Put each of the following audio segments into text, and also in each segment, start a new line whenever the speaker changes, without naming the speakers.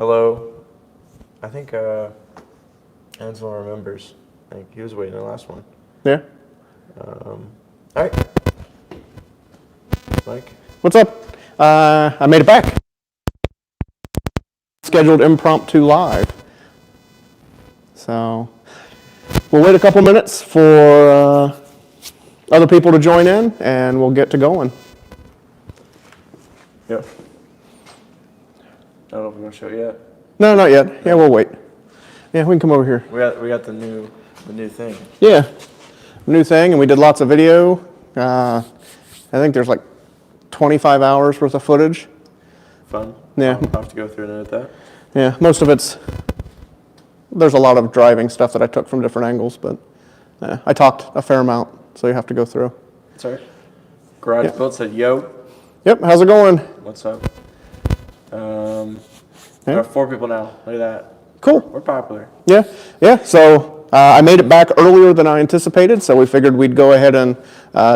Hello. I think Ansel remembers. I think he was waiting the last one.
Yeah.
All right. Mike.
What's up? I made it back. Scheduled impromptu live. So we'll wait a couple minutes for other people to join in, and we'll get to going.
Yep. I don't know if we're gonna show it yet.
No, not yet. Yeah, we'll wait. Yeah, we can come over here.
We got the new thing.
Yeah, new thing, and we did lots of video. I think there's like 25 hours worth of footage.
Fun.
Yeah.
I'll have to go through and edit that.
Yeah, most of there's a lot of driving stuff that I took from different angles, but I talked a fair amount, so you have to go through.
Sorry. Garage Built said, yo.
Yep, how's it going?
What's up? We have 4 people now. Look at that.
Cool.
We're popular.
Yeah. So I made it back earlier than I anticipated, so we figured we'd go ahead and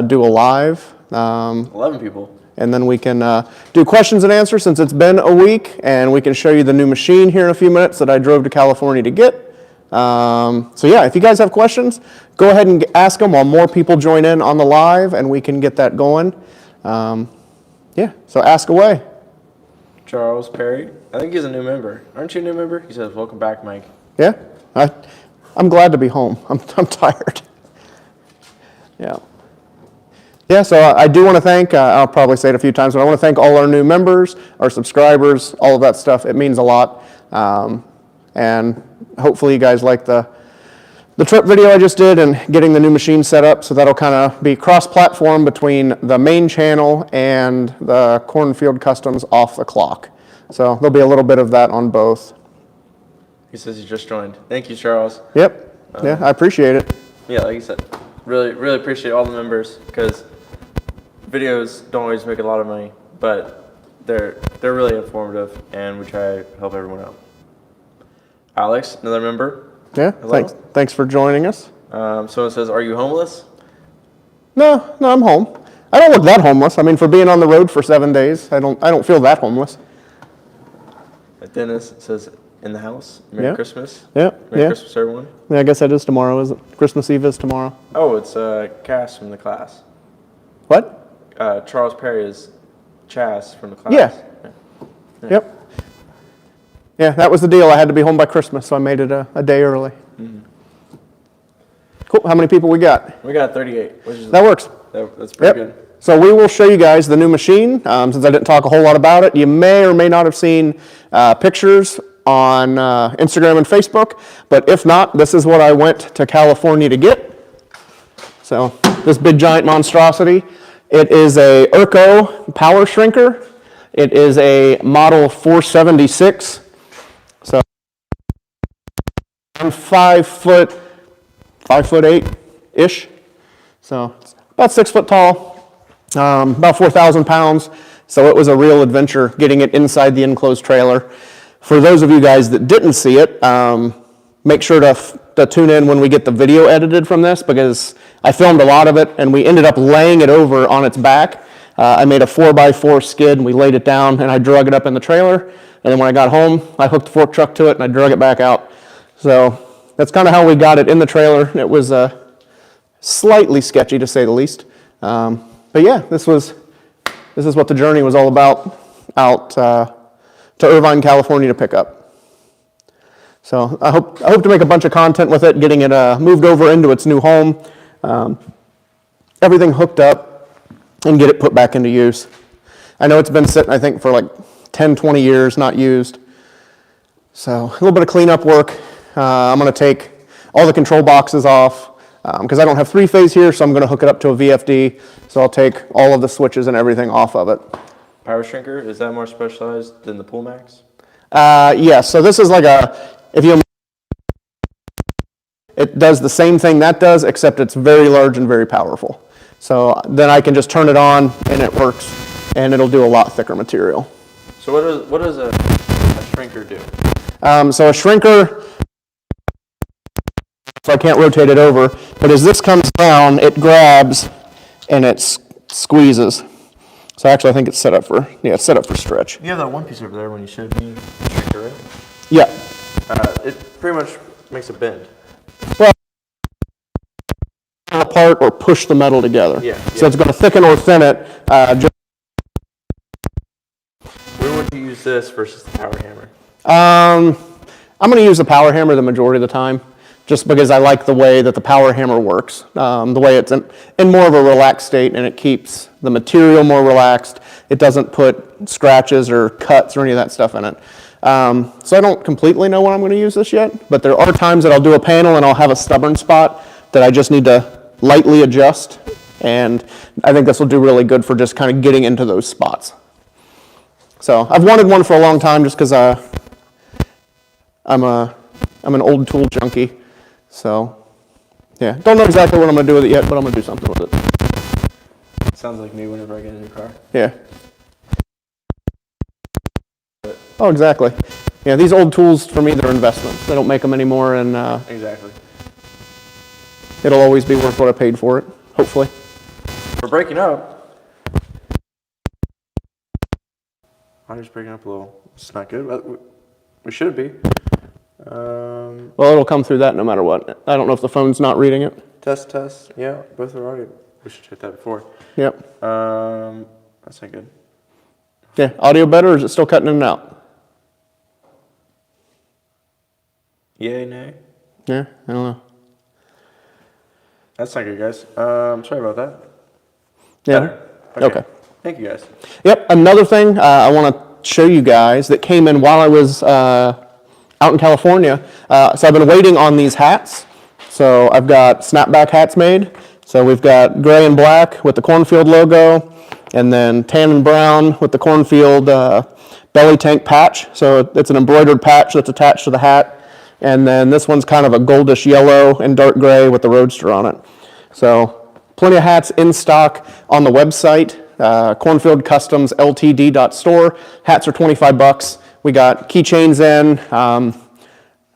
do a live.
11 people.
And then we can do questions and answers since it's been a week, and we can show you the new machine here in a few minutes that I drove to California to get. So yeah, if you guys have questions, go ahead and ask them while more people join in on the live, and we can get that going. Yeah, so ask away.
Charles Perry. I think he's a new member. Aren't you a new member? He says, welcome back, Mike.
Yeah, I'm glad to be home. I'm tired. Yeah. Yeah, so I do want to thank, I'll probably say it a few times, but I want to thank all our new members, our subscribers, all of that stuff. It means a lot. And hopefully you guys like the trip video I just did and getting the new machine set up, so that'll kind of be cross-platform between the main channel and the Cornfield Customs off the clock. So there'll be a little bit of that on both.
He says he just joined. Thank you, Charles.
Yep. Yeah, I appreciate it.
Yeah, like you said, really appreciate all the members, because videos don't always make a lot of money, but they're really informative, and we try to help everyone out. Alex, another member.
Yeah, thanks for joining us.
Someone says, are you homeless?
No, I'm home. I don't look that homeless. I mean, for being on the road for 7 days, I don't feel that homeless.
Dennis says, in the house. Merry Christmas.
Yeah.
Merry Christmas, everyone.
Yeah, I guess that is tomorrow, is it? Christmas Eve is tomorrow.
Oh, it's Cass from the class.
What?
Charles Perry is Chas from the class.
Yeah. Yep. Yeah, that was the deal. I had to be home by Christmas, so I made it a day early. Mm-hmm. Cool. How many people we got?
We got 38. Which is
that works.
That's pretty good.
So we will show you guys the new machine. Since I didn't talk a whole lot about it, you may or may not have seen pictures on Instagram and Facebook, but if not, this is what I went to California to get. So this big giant monstrosity. It is a Urco power shrinker. It is a model 476. So I'm 5'8" So it's about 6 foot tall, about 4,000 pounds. So it was a real adventure getting it inside the enclosed trailer. For those of you guys that didn't see it, make sure to tune in when we get the video edited from this, because I filmed a lot of it and we ended up laying it over on its back. I made a 4x4 skid and we laid it down and I drug it up in the trailer. And then when I got home, I hooked the fork truck to it and I drug it back out. So that's kind of how we got it in the trailer. It was slightly sketchy, to say the least. But yeah, this is what the journey was all about out to Irvine, California to pick up. So I hope to make a bunch of content with it, getting it moved over into its new home, everything hooked up, and get it put back into use. I know it's been sitting, I think, for like 10, 20 years, not used. So a little bit of cleanup work. I'm going to take all the control boxes off because I don't have 3-phase here, so I'm going to hook it up to a VFD. So I'll take all of the switches and everything off of it.
Power shrinker, is that more specialized than the Pool Max?
Yeah, so this is like it does the same thing that does, except it's very large and very powerful. So then I can just turn it on and it works, and it'll do a lot thicker material.
So what does a shrinker do?
So a shrinker, so I can't rotate it over, but as this comes down, it grabs and it squeezes. So actually I think it's set up for stretch.
You have that one piece over there when you showed me the shrinker, right?
Yeah.
It pretty much makes a bend.
Well, apart or push the metal together.
Yeah,
So it's going to thicken or thin it.
Where would you use this versus the power hammer?
I'm going to use the power hammer the majority of the time, just because I like the way that the power hammer works. The way it's in more of a relaxed state, and it keeps the material more relaxed. It doesn't put scratches or cuts or any of that stuff in it. So I don't completely know when I'm going to use this yet, but there are times that I'll do a panel and I'll have a stubborn spot that I just need to lightly adjust, and I think this will do really good for just kind of getting into those spots. So I've wanted one for a long time just because I'm an old tool junkie. So yeah, don't know exactly what I'm going to do with it yet, but I'm going to do something with it.
Sounds like me whenever I get a new car.
Yeah. Oh, exactly. Yeah, these old tools, for me, they're investments. They don't make them anymore, and
Exactly.
it'll always be worth what I paid for it, hopefully.
We're breaking up. I'm just breaking up a little. It's not good, but we should be.
Well, it'll come through that no matter what. I don't know if the phone's not reading it.
Test. Yeah, both are already. We should check that before.
Yep.
That's not good.
Yeah, audio better, or is it still cutting in and out?
Yay, nay.
Yeah, I don't know.
That's not good, guys. Sorry about that.
Yeah.
Better?
Okay.
Thank you, guys.
Yep, another thing I want to show you guys that came in while I was out in California. So I've been waiting on these hats. So I've got snapback hats made. So we've got gray and black with the Cornfield logo, and then tan and brown with the Cornfield belly tank patch. So it's an embroidered patch that's attached to the hat. And then this one's kind of a goldish yellow and dark gray with the Roadster on it. So plenty of hats in stock on the website, Cornfieldcustomsltd.store. Hats are $25. We got keychains in.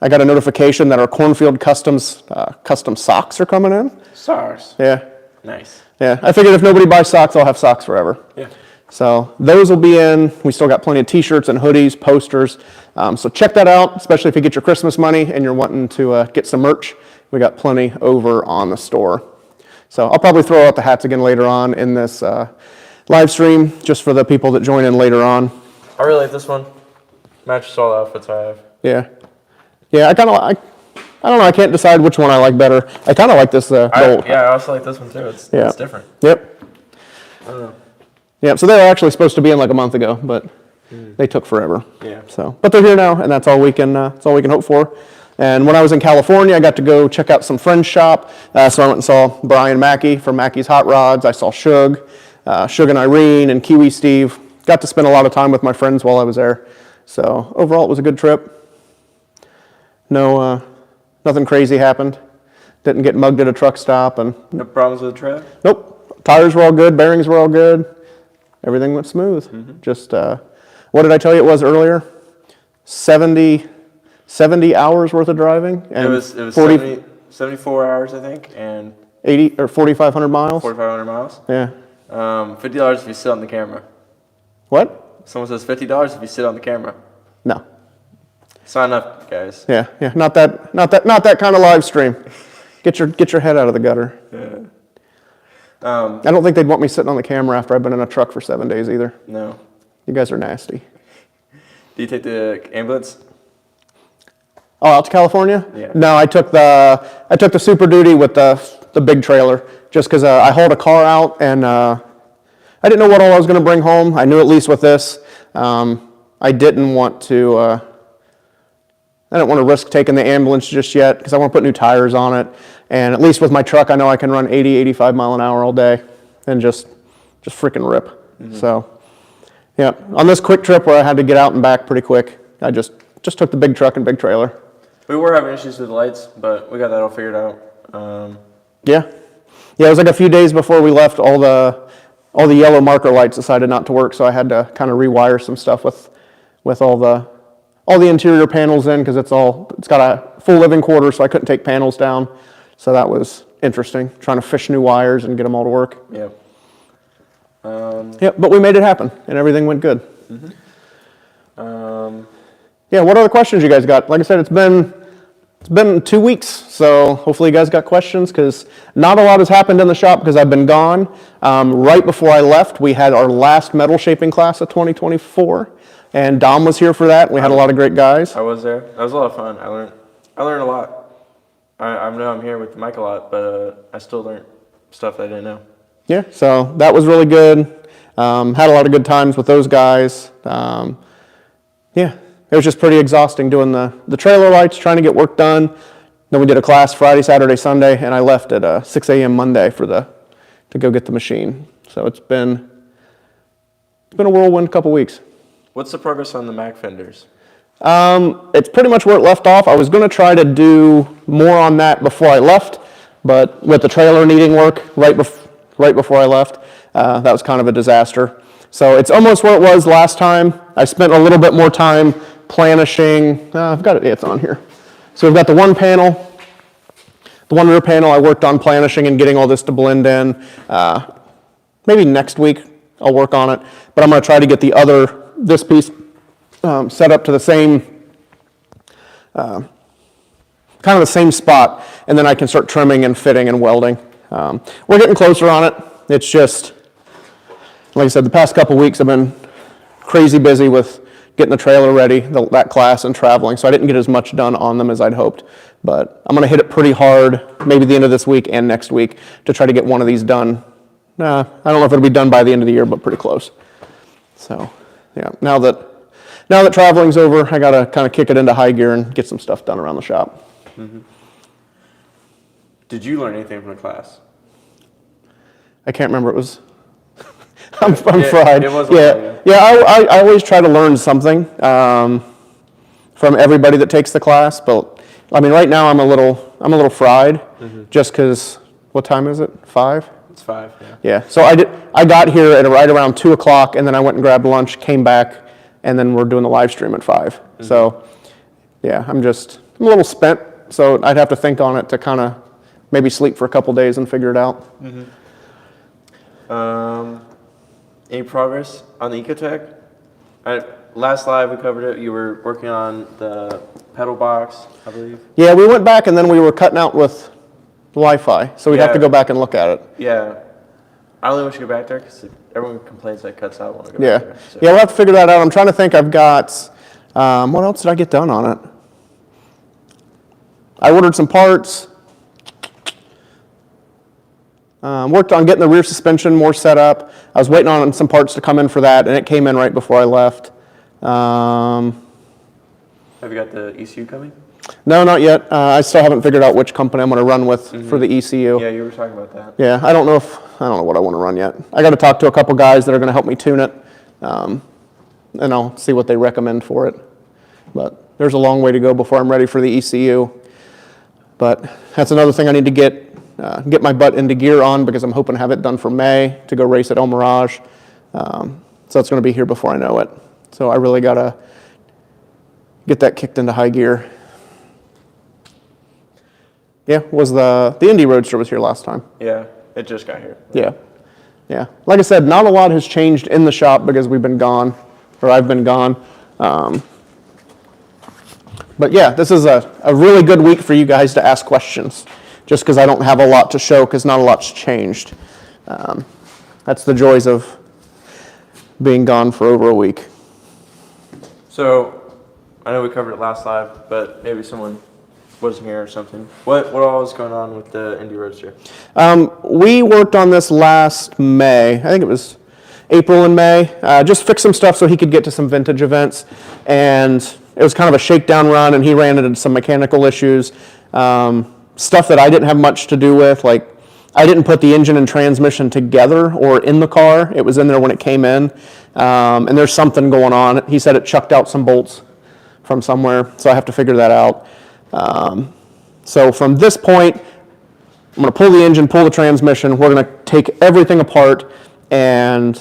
I got a notification that our Cornfield Customs custom socks are coming in.
Socks.
Yeah.
Nice.
Yeah. I figured if nobody buys socks, I'll have socks forever.
Yeah.
So those will be in. We still got plenty of t-shirts and hoodies, posters. So check that out, especially if you get your Christmas money and you're wanting to get some merch. We got plenty over on the store. So I'll probably throw out the hats again later on in this live stream, just for the people that join in later on.
I really like this one. Matches all the outfits I have.
Yeah. Yeah, I don't know, I can't decide which one I like better. I kind of like this gold.
Yeah, I also like this one too. It's different.
Yep.
I don't know.
Yeah, so they were actually supposed to be in like a month ago, but they took forever.
Yeah.
So, but they're here now, and that's all we can hope for. And when I was in California, I got to go check out some friends' shop. So I went and saw Brian Mackey from Mackey's Hot Rods. I saw Shug and Irene, and Kiwi Steve. Got to spend a lot of time with my friends while I was there. So overall, it was a good trip. No, nothing crazy happened. Didn't get mugged at a truck stop, and
No problems with the tread?
nope. Tires were all good. Bearings were all good. Everything went smooth. Just, what did I tell you it was earlier? 70 hours worth of driving. And
It was 74 hours, I think, and
80 or 4,500 miles.
4,500 miles.
Yeah.
$50 if you sit on the camera.
What?
Someone says $50 if you sit on the camera.
No.
Sign up, guys.
Yeah. Not that kind of live stream. Get your head out of the gutter.
Yeah.
I don't think they'd want me sitting on the camera after I've been in a truck for 7 days either.
No.
You guys are nasty.
Do you take the ambulance?
Oh, out to California?
Yeah.
No, I took the Super Duty with the big trailer, just because I hauled a car out, and I didn't know what all I was going to bring home. I knew at least with this, I didn't want to risk taking the ambulance just yet, because I want to put new tires on it. And at least with my truck, I know I can run 80, 85 mile an hour all day and just freaking rip. So, yeah, on this quick trip where I had to get out and back pretty quick, I just took the big truck and big trailer.
We were having issues with the lights, but we got that all figured out.
Yeah, it was like a few days before we left, all the yellow marker lights decided not to work, so I had to kind of rewire some stuff with all the interior panels in, because it's got a full living quarter, so I couldn't take panels down. So that was interesting, trying to fish new wires and get them all to work.
Yeah.
Yeah, but we made it happen, and everything went good. Yeah, what other questions you guys got? Like I said, it's been 2 weeks, so hopefully you guys got questions, because not a lot has happened in the shop because I've been gone. Right before I left, we had our last metal shaping class of 2024, and Dom was here for that. We had a lot of great guys.
I was there. That was a lot of fun. I learned a lot. I know I'm here with Mike a lot, but I still learned stuff that I didn't know.
Yeah, so that was really good. Had a lot of good times with those guys. Yeah, it was just pretty exhausting doing the trailer lights, trying to get work done. Then we did a class Friday, Saturday, Sunday, and I left at 6 a.m. Monday to go get the machine. So it's been a whirlwind couple weeks.
What's the progress on the Mac fenders?
It's pretty much where it left off. I was going to try to do more on that before I left, but with the trailer needing work right before I left, that was kind of a disaster. So it's almost where it was last time. I spent a little bit more time planishing. I've got it, it's on here. So we've got the one rear panel I worked on planishing and getting all this to blend in. Maybe next week I'll work on it, but I'm going to try to get this piece set up to the same, kind of the same spot, and then I can start trimming and fitting and welding. We're getting closer on it. It's just, like I said, the past couple weeks I've been crazy busy with getting the trailer ready, that class, and traveling, so I didn't get as much done on them as I'd hoped. But I'm going to hit it pretty hard, maybe the end of this week and next week, to try to get one of these done. I don't know if it'll be done by the end of the year, but pretty close. So, yeah, now that traveling's over, I got to kind of kick it into high gear and get some stuff done around the shop.
Mm-hmm. Did you learn anything from the class?
I can't remember. It was... I'm fried.
It was
I always try to learn something from everybody that takes the class, but I mean, right now I'm a little fried, just because. What time is it? 5?
It's 5. Yeah.
Yeah. So I got here at right around 2 o'clock, and then I went and grabbed lunch, came back, and then we're doing the live stream at 5. So, yeah, I'm a little spent. So I'd have to think on it to kind of maybe sleep for a couple days and figure it out.
Any progress on the Ecotech? Last live we covered it. You were working on the pedal box, I believe.
Yeah, we went back and then we were cutting out with Wi-Fi, so we'd have to go back and look at it.
Yeah. I only want you to go back there because everyone complains that it cuts out when I go
Yeah.
back there. So.
Yeah, we'll have to figure that out. I'm trying to think. I've got, what else did I get done on it? I ordered some parts. Worked on getting the rear suspension more set up. I was waiting on some parts to come in for that, and it came in right before I left.
Have you got the ECU coming?
No, not yet. I still haven't figured out which company I'm going to run with for the ECU.
Yeah, you were talking about that.
Yeah, I don't know what I want to run yet. I got to talk to a couple guys that are going to help me tune it, and I'll see what they recommend for it. But there's a long way to go before I'm ready for the ECU. But that's another thing I need to get my butt into gear on, because I'm hoping to have it done for May to go race at El Mirage. So it's going to be here before I know it. So I really got to get that kicked into high gear. Yeah, was the Indy Roadster was here last time.
Yeah, it just got here.
Yeah. Like I said, not a lot has changed in the shop because we've been gone, or I've been gone. But yeah, this is a really good week for you guys to ask questions, just because I don't have a lot to show, because not a lot's changed. That's the joys of being gone for over a week.
So, I know we covered it last live, but maybe someone wasn't here or something. What all is going on with the Indy Roadster?
We worked on this last May. I think it was April and May. Just fixed some stuff so he could get to some vintage events. And it was kind of a shakedown run, and he ran into some mechanical issues. Stuff that I didn't have much to do with, like I didn't put the engine and transmission together or in the car. It was in there when it came in. And there's something going on. He said it chucked out some bolts from somewhere, so I have to figure that out. So from this point, I'm going to pull the engine, pull the transmission. We're going to take everything apart and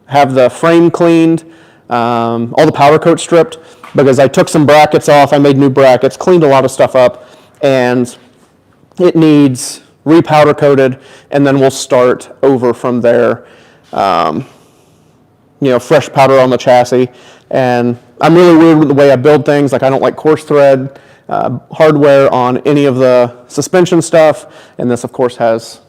have the frame cleaned, all the powder coat stripped, because I took some brackets off. I made new brackets, cleaned a lot of stuff up, and it needs repowder coated, and then we'll start over from there. Fresh powder on the chassis. And I'm really weird with the way I build things. Like I don't like coarse thread hardware on any of the suspension stuff, and this of course has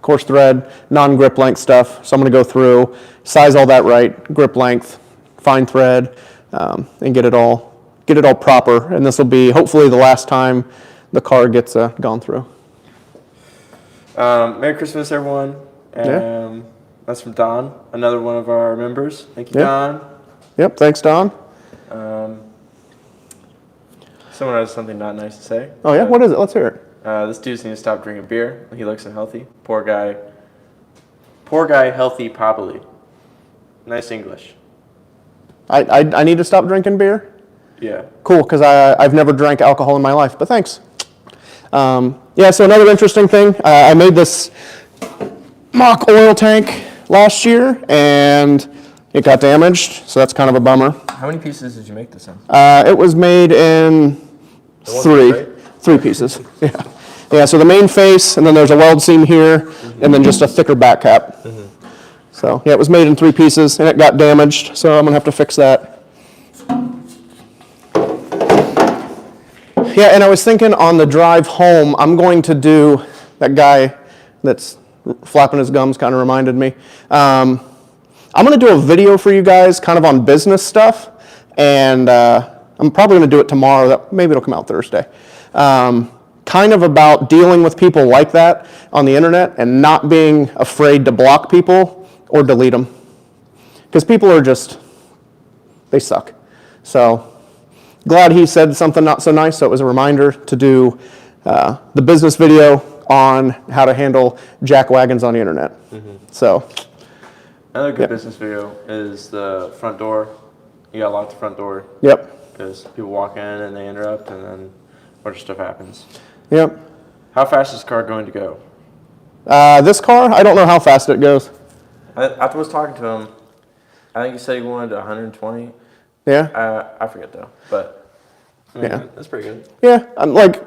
coarse thread, non-grip length stuff. So I'm going to go through, size all that right, grip length, fine thread, and get it all proper. And this will be hopefully the last time the car gets gone through.
Merry Christmas, everyone.
Yeah.
That's from Don, another one of our members. Thank you,
Yeah.
Don.
Yep, thanks, Don.
Someone has something not nice to say.
Oh yeah, what is it? Let's hear it.
This dude's need to stop drinking beer. He looks unhealthy. Poor guy. Poor guy, healthy probably. Nice English.
I need to stop drinking beer?
Yeah.
Cool, because I've never drank alcohol in my life, but thanks. Yeah, so another interesting thing, I made this mock oil tank last year, and it got damaged, so that's kind of a bummer.
How many pieces did you make this in?
It was made in three pieces. Yeah. Yeah, so the main face, and then there's a weld seam here, and then just a thicker back cap. So yeah, it was made in 3 pieces, and it got damaged, so I'm gonna have to fix that. Yeah, and I was thinking on the drive home, I'm going to do, that guy that's flapping his gums kind of reminded me. I'm going to do a video for you guys kind of on business stuff, and I'm probably going to do it tomorrow. Maybe it'll come out Thursday. Kind of about dealing with people like that on the internet and not being afraid to block people or delete them. Because people are just, they suck. So glad he said something not so nice, so it was a reminder to do the business video on how to handle jack wagons on the internet. So
another good business video is the front door. You gotta lock the front door.
Yep.
Because people walk in and they interrupt, and then a bunch of stuff happens.
Yep.
How fast is this car going to go?
This car, I don't know how fast it goes.
I was talking to him. I think he said he wanted 120.
Yeah.
I forget though, but I mean,
Yeah.
that's pretty good.
Yeah. I'm like,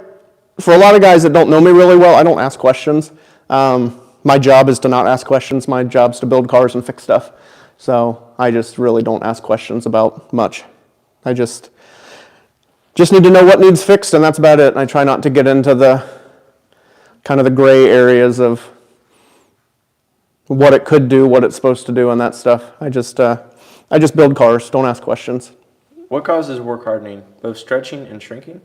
for a lot of guys that don't know me really well, I don't ask questions. My job is to not ask questions. My job is to build cars and fix stuff. So I just really don't ask questions about much. I just need to know what needs fixed, and that's about it. And I try not to get into the kind of the gray areas of what it could do, what it's supposed to do, and that stuff. I just build cars. Don't ask questions.
What causes work hardening? Both stretching and shrinking?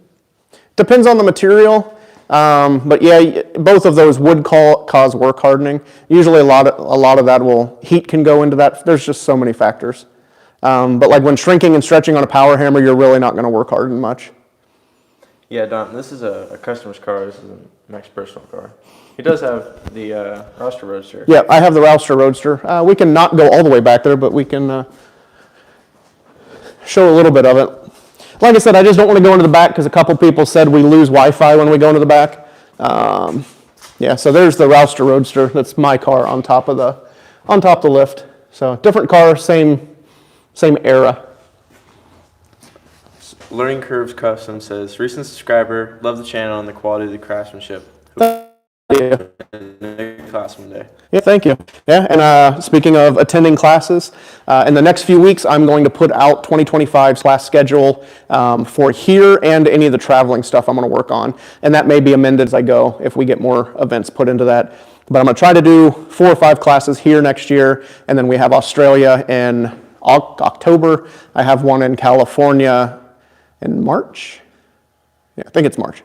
Depends on the material, but yeah, both of those would cause work hardening. Usually a lot of that heat can go into that. There's just so many factors. But like when shrinking and stretching on a power hammer, you're really not going to work harden much.
Yeah, Don, this is a customer's car. This is a Mac's personal car. He does have the Roadster.
Yeah, I have the Roadster. We can not go all the way back there, but we can show a little bit of it. Like I said, I just don't want to go into the back because a couple people said we lose Wi-Fi when we go into the back. Yeah, so there's the Roadster. That's my car on top of the lift. So different car, same era.
Learning Curves Custom says, recent subscriber, love the channel and the quality of the craftsmanship.
Yeah.
Class one day.
Yeah, thank you. Yeah, and speaking of attending classes, in the next few weeks, I'm going to put out 2025's class schedule for here and any of the traveling stuff I'm going to work on. And that may be amended as I go if we get more events put into that. But I'm going to try to do 4 or 5 classes here next year, and then we have Australia in October. I have one in California in March. Yeah, I think it's March.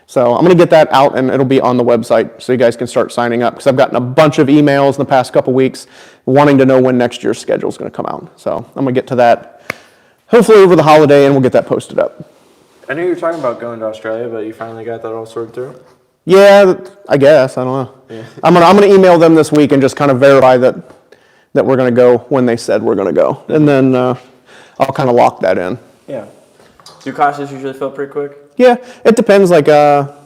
So I'm going to get that out, and it'll be on the website so you guys can start signing up, because I've gotten a bunch of emails in the past couple weeks wanting to know when next year's schedule is going to come out. So I'm going to get to that hopefully over the holiday, and we'll get that posted up.
I knew you were talking about going to Australia, but you finally got that all sorted through?
Yeah, I guess. I don't know. Yeah. I'm going to email them this week and just kind of verify that we're going to go when they said we're going to go. And then I'll kind of lock that in.
Yeah. Do classes usually fill pretty quick?
Yeah, it depends. Like the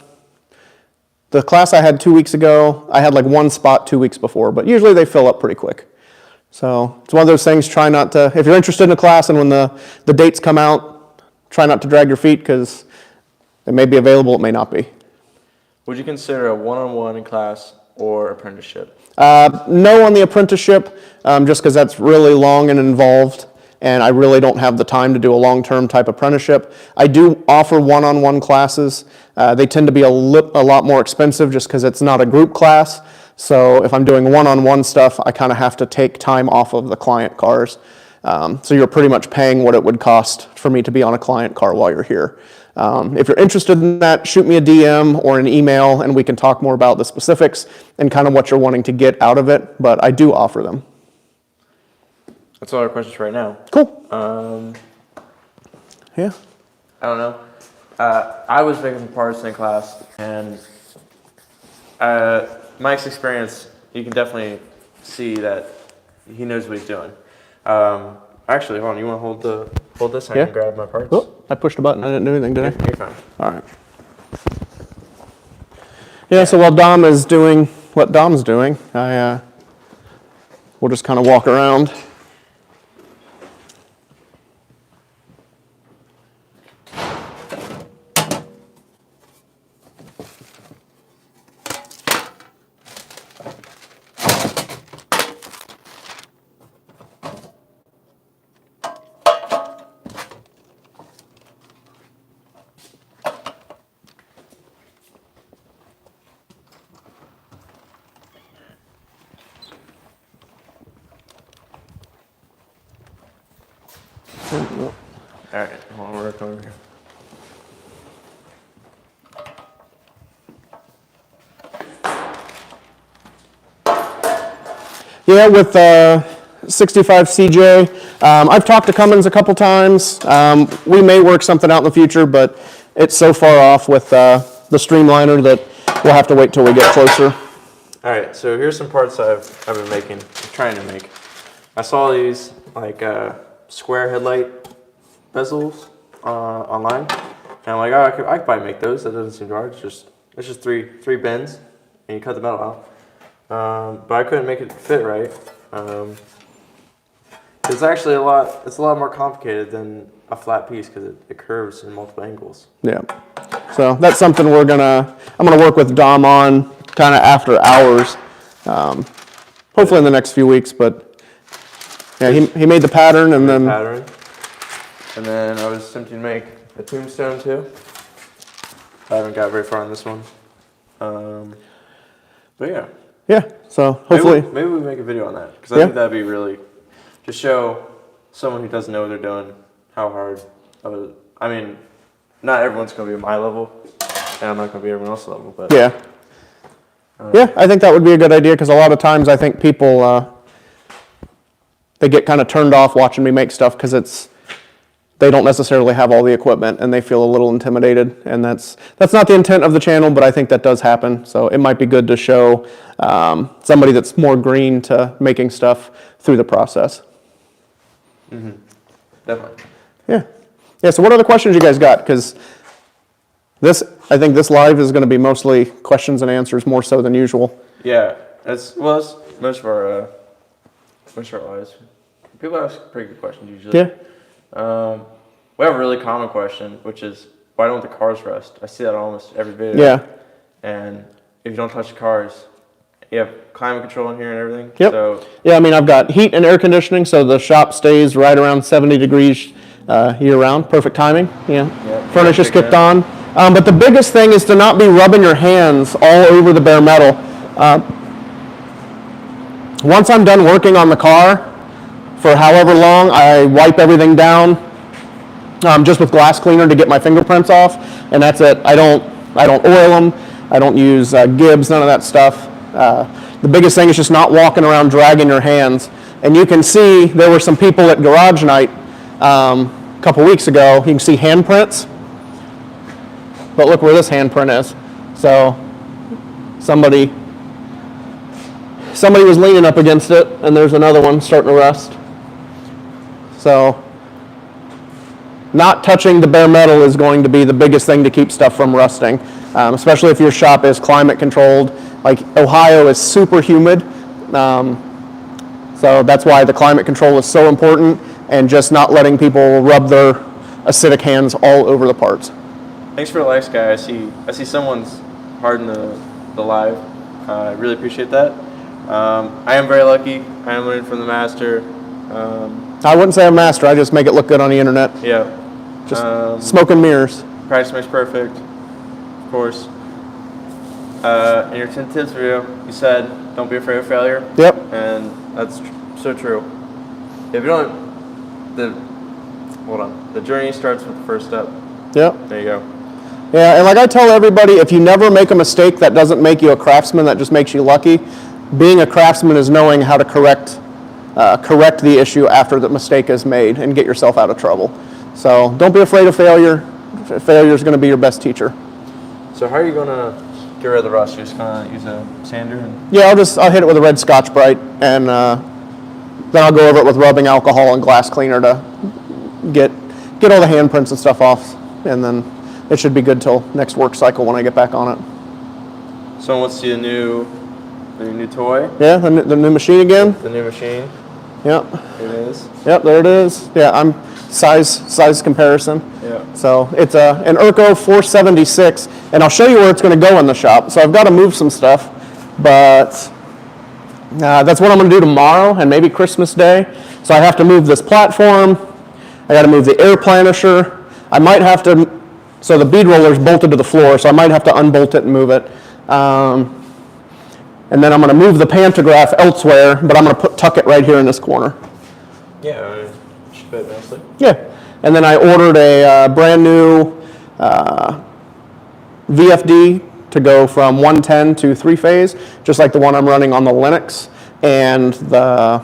class I had 2 weeks ago, I had like 1 spot 2 weeks before, but usually they fill up pretty quick. So it's one of those things, try not to, if you're interested in a class and when the dates come out, try not to drag your feet because it may be available, it may not be.
Would you consider a one-on-one in class or apprenticeship?
No on the apprenticeship, just because that's really long and involved. and I really don't have the time to do a long-term type apprenticeship. I do offer one-on-one classes. They tend to be a lot more expensive just because it's not a group class. So if I'm doing one-on-one stuff, I kind of have to take time off of the client cars. So you're pretty much paying what it would cost for me to be on a client car while you're here. If you're interested in that, shoot me a DM or an email and we can talk more about the specifics and kind of what you're wanting to get out of it, but I do offer them.
That's all our questions right now.
Cool. Yeah.
I don't know. I was making parts in class, and Mike's experience, you can definitely see that he knows what he's doing. Actually, hold on. You want to hold this? I can grab my parts.
Oh, I pushed a button. I didn't do anything, did I?
You're fine.
All right. Yeah. So while Dom is doing what Dom's doing, we'll just kind of walk around.
All right, hold on, we're right over here.
Yeah, with 65 CJ, I've talked to Cummins a couple times. We may work something out in the future, but it's so far off with the streamliner that we'll have to wait till we get closer.
All right, so here's some parts I've been making, trying to make. I saw these like square headlight bezels online, and I'm like, oh, I could probably make those. That doesn't seem too hard. It's just three bends, and you cut the metal out. But I couldn't make it fit right. It's actually a lot more complicated than a flat piece because it curves in multiple angles.
Yeah. So that's something I'm gonna work with Dom on kind of after hours, hopefully in the next few weeks. But yeah, he made the pattern and then
I was attempting to make a tombstone too. I haven't got very far on this one. But yeah.
Yeah. So hopefully
maybe we make a video on that because I think that'd be really to show someone who doesn't know what they're doing how hard. I mean, not everyone's gonna be at my level, and I'm not gonna be everyone else's level. But
yeah, I think that would be a good idea because a lot of times I think people they get kind of turned off watching me make stuff because they don't necessarily have all the equipment and they feel a little intimidated, and that's not the intent of the channel, but I think that does happen. So it might be good to show somebody that's more green to making stuff through the process.
Mm-hmm. Definitely.
Yeah. So what other questions you guys got? Because I think this live is going to be mostly questions and answers more so than usual.
Yeah, that's most of our lives. People ask pretty good questions usually.
Yeah.
We have a really common question, which is why don't the cars rust? I see that on almost every video.
Yeah.
And if you don't touch the cars, you have climate control in here and everything.
Yep.
So
yeah, I mean, I've got heat and air conditioning, so the shop stays right around 70 degrees year-round. Perfect timing. Yeah. Furnace just kicked on. But the biggest thing is to not be rubbing your hands all over the bare metal. Once I'm done working on the car, for however long, I wipe everything down just with glass cleaner to get my fingerprints off, and that's it. I don't oil them. I don't use Gibbs, none of that stuff. The biggest thing is just not walking around dragging your hands. And you can see there were some people at garage night a couple weeks ago. You can see handprints, but look where this handprint is. So somebody was leaning up against it, and there's another one starting to rust. So not touching the bare metal is going to be the biggest thing to keep stuff from rusting, especially if your shop is climate controlled. Like Ohio is super humid, so that's why the climate control is so important, and just not letting people rub their acidic hands all over the parts.
Thanks for the likes, guys. I see someone's hard in the live. I really appreciate that. I am very lucky. I am learning from the master.
I wouldn't say I'm a master. I just make it look good on the internet.
Yeah.
Just smoke and mirrors.
Practice makes perfect, of course. In your 10 tips video, you said, don't be afraid of failure.
Yep.
And that's so true. If you don't, the journey starts with the first step.
Yep.
There you go.
Yeah, and like I tell everybody, if you never make a mistake, that doesn't make you a craftsman, that just makes you lucky. Being a craftsman is knowing how to correct the issue after the mistake is made and get yourself out of trouble. So don't be afraid of failure. Failure is going to be your best teacher.
So how are you going to get rid of the rust? You're just going to use a sander?
Yeah, I'll hit it with a red Scotch Brite, and then I'll go over it with rubbing alcohol and glass cleaner to get all the handprints and stuff off, and then it should be good till next work cycle when I get back on it.
So let's see the new toy.
Yeah, the new machine again.
The new machine.
Yep.
Here it is.
Yep, there it is. Yeah, I'm size comparison.
Yeah.
So it's an Urco 476, and I'll show you where it's going to go in the shop. So I've got to move some stuff, but that's what I'm going to do tomorrow and maybe Christmas Day. So I have to move this platform. I got to move the air planisher. I might have to. So the bead roller is bolted to the floor, so I might have to unbolt it and move it. And then I'm going to move the pantograph elsewhere, but I'm going to tuck it right here in this corner.
Yeah, it should fit nicely.
Yeah, and then I ordered a brand new VFD to go from 110 to 3-phase, just like the one I'm running on the Linux and the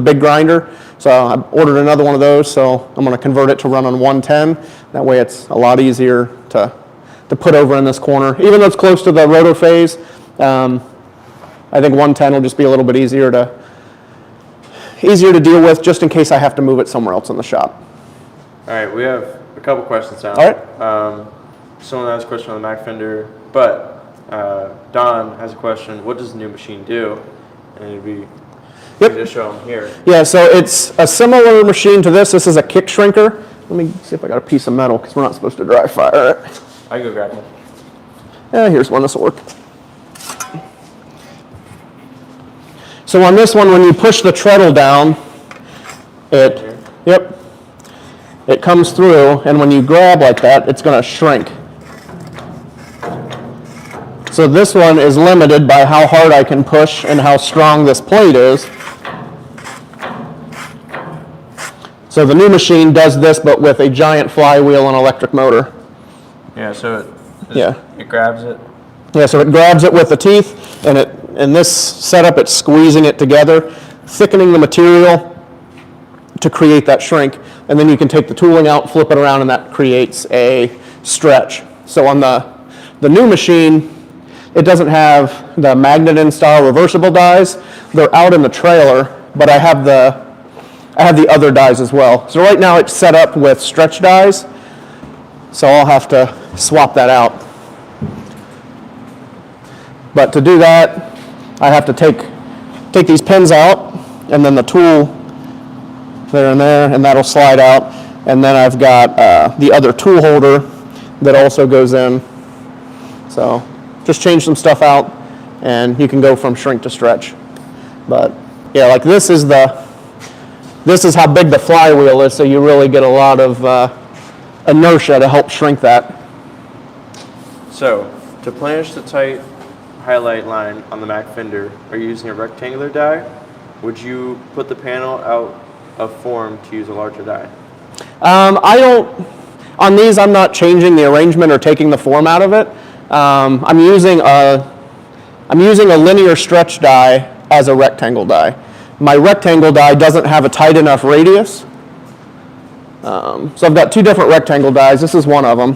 big grinder. So I ordered another one of those, so I'm going to convert it to run on 110. That way it's a lot easier to put over in this corner. Even though it's close to the rotor phase, I think 110 will just be a little bit easier to deal with, just in case I have to move it somewhere else in the shop.
All right, we have a couple questions now.
All right.
Someone asked a question on the Mac Fender, but Don has a question. What does the new machine do? And it'd be just show them here.
Yeah, so it's a similar machine to this. This is a kick shrinker. Let me see if I got a piece of metal, because we're not supposed to dry fire it.
I can go grab one.
Yeah, here's one. This will work. So on this one, when you push the treadle down, it comes through, and when you grab like that, it's going to shrink. So this one is limited by how hard I can push and how strong this plate is. So the new machine does this, but with a giant flywheel and electric motor.
Yeah, so it grabs it.
Yeah, so it grabs it with the teeth, and in this setup, it's squeezing it together, thickening the material to create that shrink, and then you can take the tooling out, flip it around, and that creates a stretch. So on the new machine, it doesn't have the magnet-in style reversible dies. They're out in the trailer, but I have the other dies as well. So right now it's set up with stretch dies, so I'll have to swap that out. But to do that, I have to take these pins out, and then the tool there and there, and that'll slide out. And then I've got the other tool holder that also goes in. So just change some stuff out, and you can go from shrink to stretch. But yeah, like this is how big the flywheel is, so you really get a lot of inertia to help shrink that.
So to planish the tight highlight line on the Mac Fender, are you using a rectangular die? Would you put the panel out of form to use a larger die? On these, I'm not changing the arrangement or taking the form out of it. I'm using a linear stretch die as a rectangle die. My rectangle die doesn't have a tight enough radius. So I've got two different rectangle dies. This is one of them.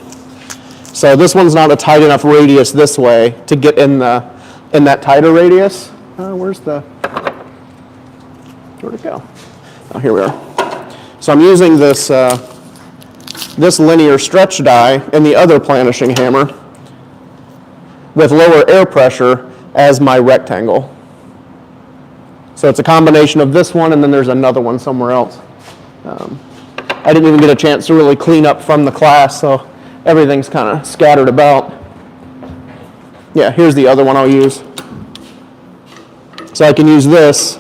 So this one's not a tight enough radius this way to get in that tighter radius. Where'd it go? Oh, here we are. So I'm using this linear stretch die and the other planishing hammer with lower air pressure as my rectangle. So it's a combination of this one, and then there's another one somewhere else. I didn't even get a chance to really clean up from the class, so everything's kind of scattered about. Yeah, here's the other one I'll use. So I can use this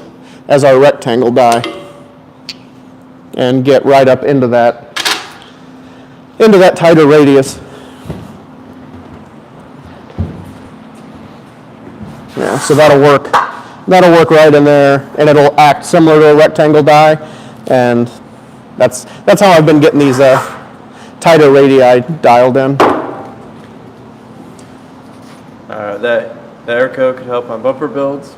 as our rectangle die.
and get right up into that tighter radius. Yeah, so that'll work. That'll work right in there, and it'll act similar to a rectangle die, and that's how I've been getting these tighter radii dialed in.
That Airco could help on bumper builds.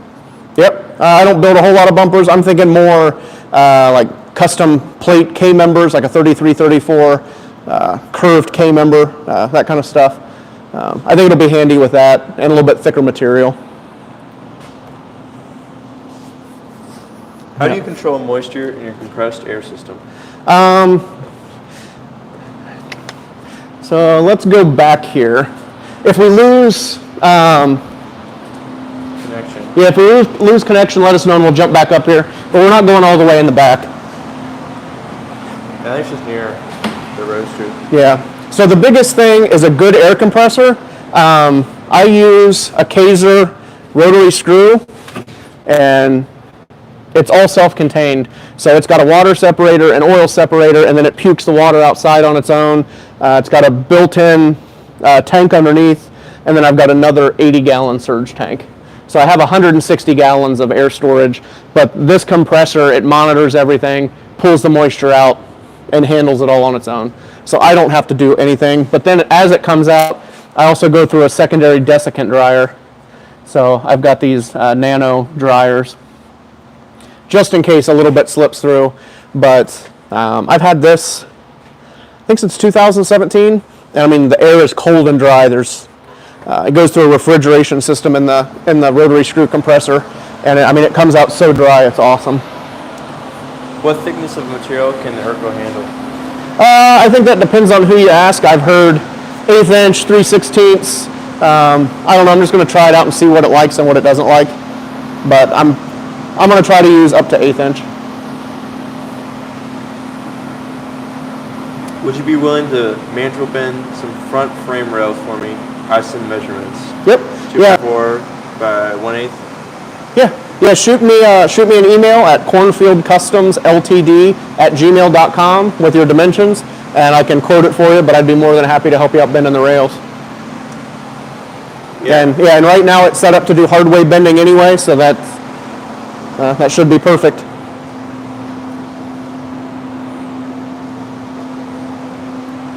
Yep, I don't build a whole lot of bumpers. I'm thinking more like custom plate K-members, like a 33, 34, curved K-member, that kind of stuff. I think it'll be handy with that, and a little bit thicker material.
How do you control moisture in your compressed air system?
So let's go back here. If we lose
Connection.
yeah, if we lose connection, let us know and we'll jump back up here. But we're not going all the way in the back.
I think it's just near the Roadster.
Yeah. So the biggest thing is a good air compressor. I use a Kaiser rotary screw, and it's all self-contained. So it's got a water separator, an oil separator, and then it pukes the water outside on its own. It's got a built-in tank underneath, and then I've got another 80-gallon surge tank. So I have 160 gallons of air storage, but this compressor, it monitors everything, pulls the moisture out, and handles it all on its own. So I don't have to do anything. But then as it comes out, I also go through a secondary desiccant dryer. So I've got these nano dryers, just in case a little bit slips through. But I've had this, I think since 2017. And I mean, the air is cold and dry. It goes through a refrigeration system in the rotary screw compressor, and it comes out so dry, it's awesome.
What thickness of material can the Airco handle?
I think that depends on who you ask. I've heard 1/8 inch, 3/16. I don't know. I'm just going to try it out and see what it likes and what it doesn't like. But I'm going to try to use up to 1/8 inch.
Would you be willing to mantle bend some front frame rails for me? I send measurements.
Yep.
2x4 by 1/8.
Yeah. Shoot me an email at Cornfieldcustomsltd@gmail.com with your dimensions, and I can quote it for you. But I'd be more than happy to help you out bending the rails.
Yeah.
And right now it's set up to do hard way bending anyway, so that should be perfect.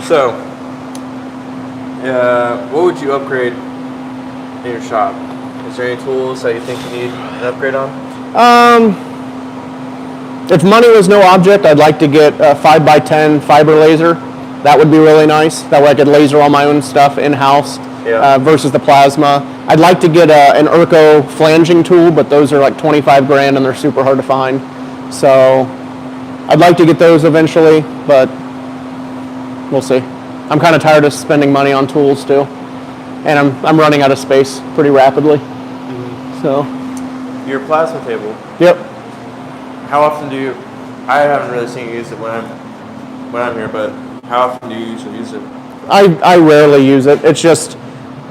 So, what would you upgrade in your shop? Is there any tools that you think you need an upgrade on?
If money was no object, I'd like to get a 5x10 fiber laser. That would be really nice. That way I could laser all my own stuff in-house versus the plasma. I'd like to get an Airco flanging tool, but those are like 25 grand and they're super hard to find. So I'd like to get those eventually, but we'll see. I'm kind of tired of spending money on tools too, and I'm running out of space pretty rapidly. So
Your plasma table.
Yep.
How often do you? I haven't really seen you use it when I'm here, but how often do you usually use it?
I rarely use it. It's just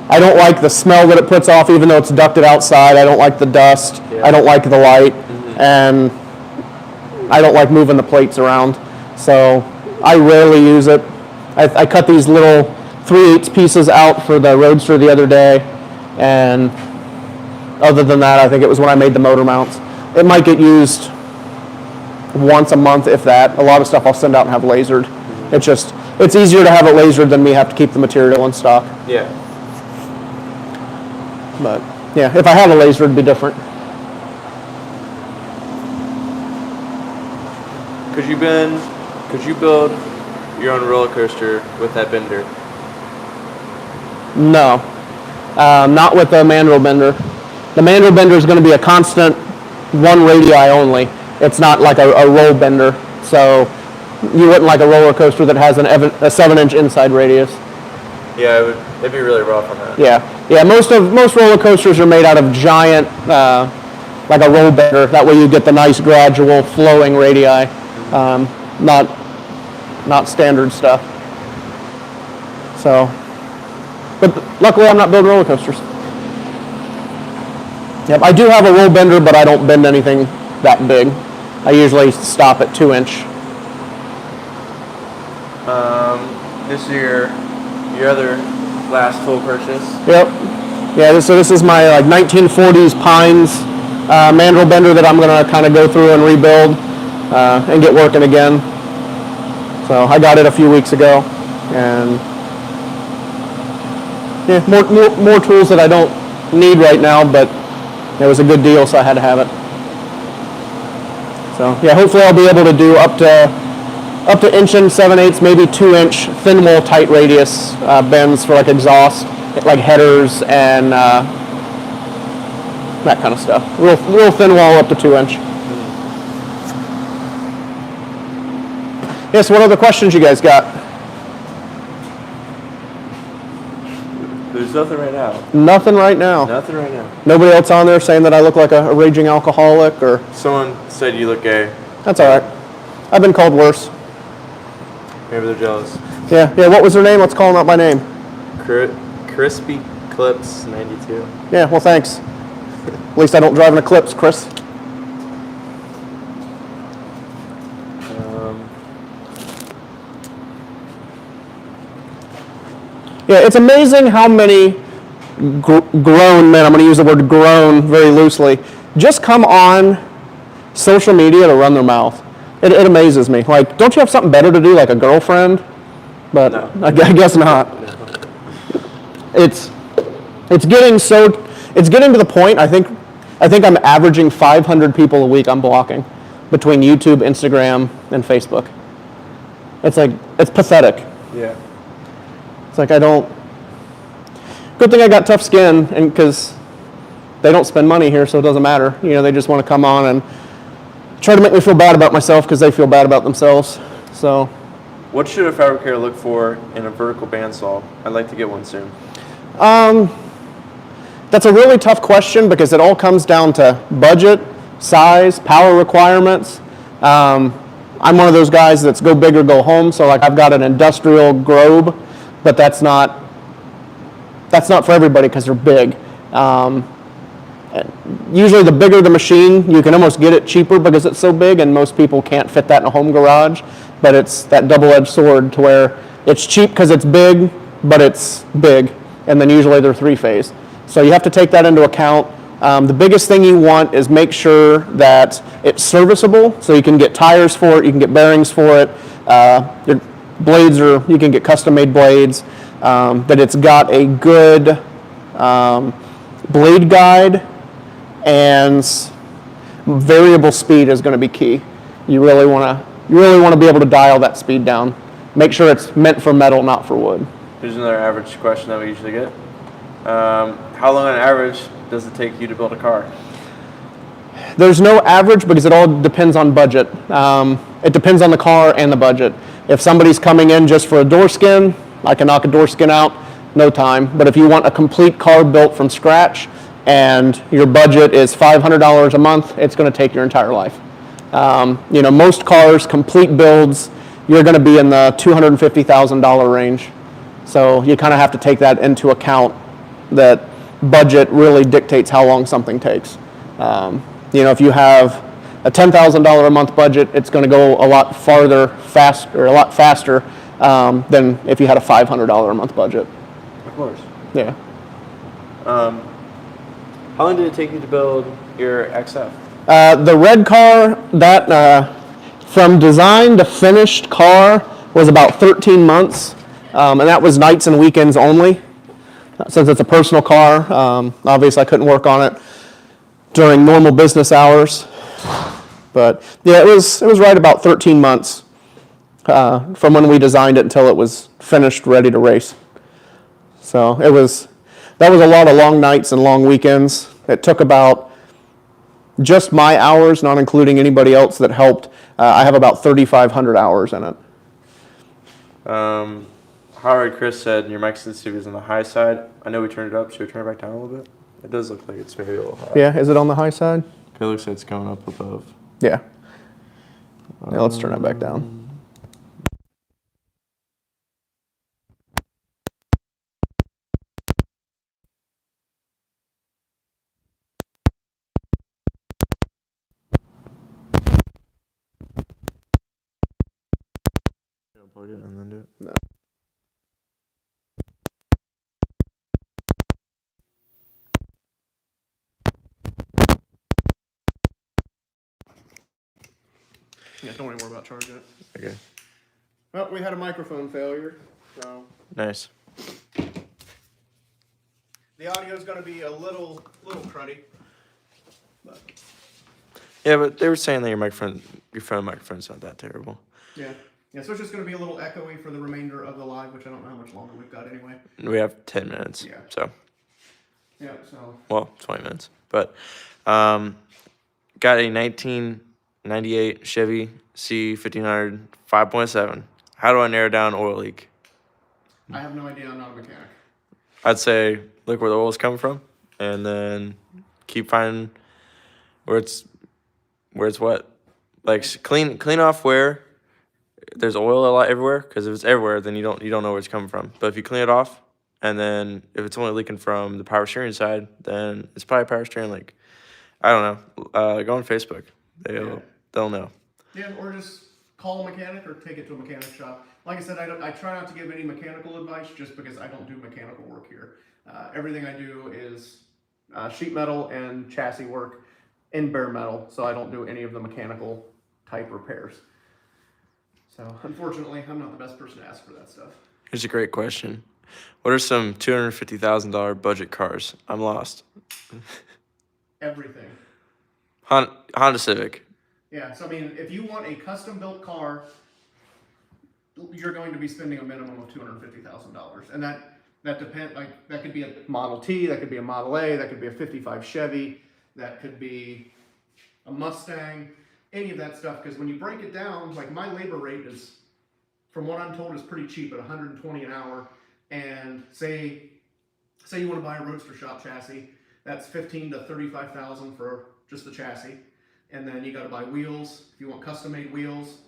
I don't like the smell that it puts off, even though it's ducted outside. I don't like the dust.
Yeah.
I don't like the light, and I don't like moving the plates around. So I rarely use it. I cut these little 3/8 pieces out for the Roadster the other day, and other than that, I think it was when I made the motor mounts. It might get used once a month, if that. A lot of stuff I'll send out and have lasered. It's easier to have it lasered than me have to keep the material in stock.
Yeah.
But yeah, if I had a laser, it'd be different.
Could you build your own roller coaster with that bender?
No, not with the mandrel bender. The mandrel bender is going to be a constant one radii only. It's not like a roll bender. So you wouldn't like a roller coaster that has a 7-inch inside radius.
Yeah, it'd be really rough on that.
Yeah. Most roller coasters are made out of giant, like a roll bender. That way you get the nice gradual flowing radii, not standard stuff. So, but luckily I'm not building roller coasters. Yep, I do have a roll bender, but I don't bend anything that big. I usually stop at 2-inch.
This is your other last full purchase.
Yep. Yeah, so this is my like 1940s Pines mandrel bender that I'm gonna kind of go through and rebuild and get working again. So I got it a few weeks ago, and yeah, more tools that I don't need right now, but it was a good deal, so I had to have it. So yeah, hopefully I'll be able to do up to 1 7/8, maybe 2-inch thin wall tight radius bends for like exhaust, like headers and that kind of stuff. Real thin wall up to 2-inch. Yes, what other questions you guys got?
There's nothing right now.
Nothing right now.
Nothing right now.
Nobody else on there saying that I look like a raging alcoholic or?
Someone said you look gay.
That's all right. I've been called worse.
Maybe they're jealous.
Yeah. What was her name? Let's call them out by name.
Crispy Clips 92.
Yeah. Well, thanks. At least I don't drive an Eclipse, Chris. Yeah, it's amazing how many grown men, I'm going to use the word grown very loosely, just come on social media to run their mouth. It amazes me. Like, don't you have something better to do, like a girlfriend? But no. I guess not. No. It's getting to the point, I think I'm averaging 500 people a week I'm blocking between YouTube, Instagram, and Facebook. It's pathetic.
Yeah.
It's like good thing I got tough skin, and because they don't spend money here, so it doesn't matter. You know, they just want to come on and try to make me feel bad about myself because they feel bad about themselves. So,
what should a fabricator look for in a vertical bandsaw? I'd like to get one soon.
That's a really tough question because it all comes down to budget, size, power requirements. I'm one of those guys that's go big or go home. So like I've got an industrial Grobe, but that's not for everybody because they're big. Usually the bigger the machine, you can almost get it cheaper because it's so big, and most people can't fit that in a home garage. But it's that double-edged sword to where it's cheap because it's big, but it's big, and then usually they're 3-phase. So you have to take that into account. The biggest thing you want is make sure that it's serviceable, so you can get tires for it, you can get bearings for it. Your blades you can get custom-made blades. That it's got a good blade guide, and variable speed is going to be key. You really want to be able to dial that speed down. Make sure it's meant for metal, not for wood.
Here's another average question that we usually get. How long on average does it take you to build a car?
There's no average because it all depends on budget. It depends on the car and the budget. If somebody's coming in just for a door skin, I can knock a door skin out, no time. But if you want a complete car built from scratch and your budget is $500 a month, it's going to take your entire life. Most cars, complete builds, you're going to be in the $250,000 range. So you kind of have to take that into account, that budget really dictates how long something takes. If you have a $10,000 a month budget, it's going to go a lot faster than if you had a $500 a month budget.
Of course.
Yeah.
How long did it take you to build your XF?
The red car, that from design to finished car was about 13 months, and that was nights and weekends only. Since it's a personal car, obviously I couldn't work on it during normal business hours. But yeah, it was right about 13 months from when we designed it until it was finished, ready to race. So that was a lot of long nights and long weekends. It took about just my hours, not including anybody else that helped. I have about 3,500 hours in it.
Howard Chris said your mic sensitivity is on the high side. I know we turned it up. Should we turn it back down a little bit? It does look like it's very little high.
Yeah, is it on the high side?
It looks like it's going up above.
Yeah. Yeah, let's turn that back down.
Plug it and then do it.
No. Yeah, don't even worry about charging it.
Okay.
Well, we had a microphone failure, so
Nice.
the audio is going to be a little cruddy. But
Yeah, but they were saying that your phone microphone's not that terrible.
yeah, so it's just going to be a little echoey for the remainder of the live, which I don't know how much longer we've got anyway.
We have 10 minutes.
Yeah.
So.
Yeah, so.
Well, 20 minutes. But got a 1998 Chevy C1500 5.7. How do I narrow down oil leak?
I have no idea. I'm not a mechanic.
I'd say look where the oil's coming from, and then keep finding where it's wet. Like clean off where there's oil a lot everywhere. Because if it's everywhere, then you don't know where it's coming from. But if you clean it off, and then if it's only leaking from the power steering side, then it's probably power steering leak. I don't know. Go on Facebook. They'll know.
Yeah, or just call a mechanic or take it to a mechanic shop. Like I said, I try not to give any mechanical advice just because I don't do mechanical work here. Everything I do is sheet metal and chassis work in bare metal, so I don't do any of the mechanical type repairs. So unfortunately, I'm not the best person to ask for that stuff.
Here's a great question. What are some $250,000 budget cars? I'm lost.
Everything.
Honda Civic.
Yeah, so I mean, if you want a custom-built car, you're going to be spending a minimum of $250,000, and that depends. Like that could be a Model T, that could be a Model A, that could be a '55 Chevy, that could be a Mustang, any of that stuff. Because when you break it down, like my labor rate is, from what I'm told, is pretty cheap at $120 an hour. And say you want to buy a Roadster shop chassis, that's $15,000 to $35,000 for just the chassis, and then you got to buy wheels. If you want custom-made wheels,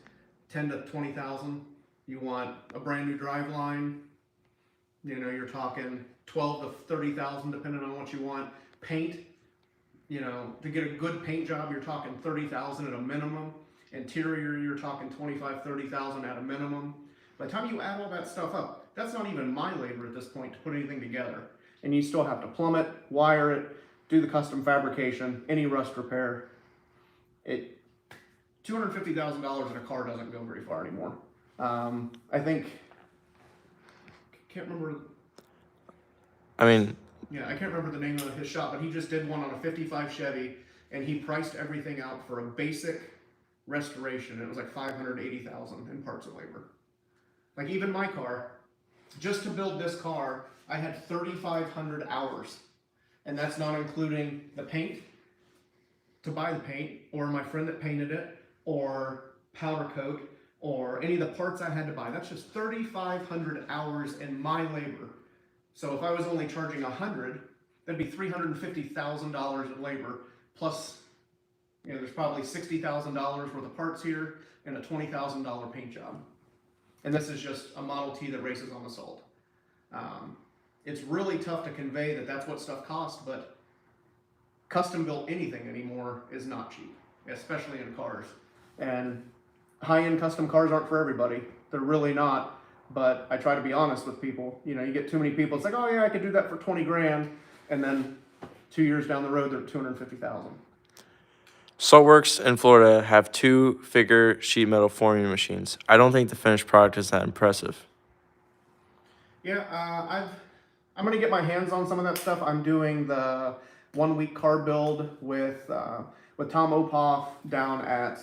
$10,000 to $20,000. You want a brand new driveline, you're talking $12,000 to $30,000 depending on what you want. Paint, to get a good paint job, you're talking $30,000 at a minimum. Interior, you're talking $25,000 to $30,000 at a minimum. By the time you add all that stuff up, that's not even my labor at this point to put anything together. And you still have to plumb it, wire it, do the custom fabrication, any rust repair. $250,000 in a car doesn't go very far anymore. I think, can't remember. Yeah, I can't remember the name of his shop, but he just did one on a '55 Chevy, and he priced everything out for a basic restoration. It was like $580,000 in parts and labor. Like even my car, just to build this car, I had 3,500 hours, and that's not including the paint, to buy the paint, or my friend that painted it, or powder coat, or any of the parts I had to buy. That's just 3,500 hours in my labor. So if I was only charging $100, that'd be $350,000 in labor, plus, there's probably $60,000 worth of parts here and a $20,000 paint job. And this is just a Model T that races on the salt. It's really tough to convey that that's what stuff costs, but custom built anything anymore is not cheap, especially in cars. And high-end custom cars aren't for everybody. They're really not. But I try to be honest with people. You get too many people. It's like, oh yeah, I could do that for 20 grand, and then 2 years down the road, they're at 250,000.
Saltworks in Florida have 2-figure sheet metal forming machines. I don't think the finished product is that impressive.
Yeah, I'm gonna get my hands on some of that stuff. I'm doing the 1-week car build with Tom Opoff down at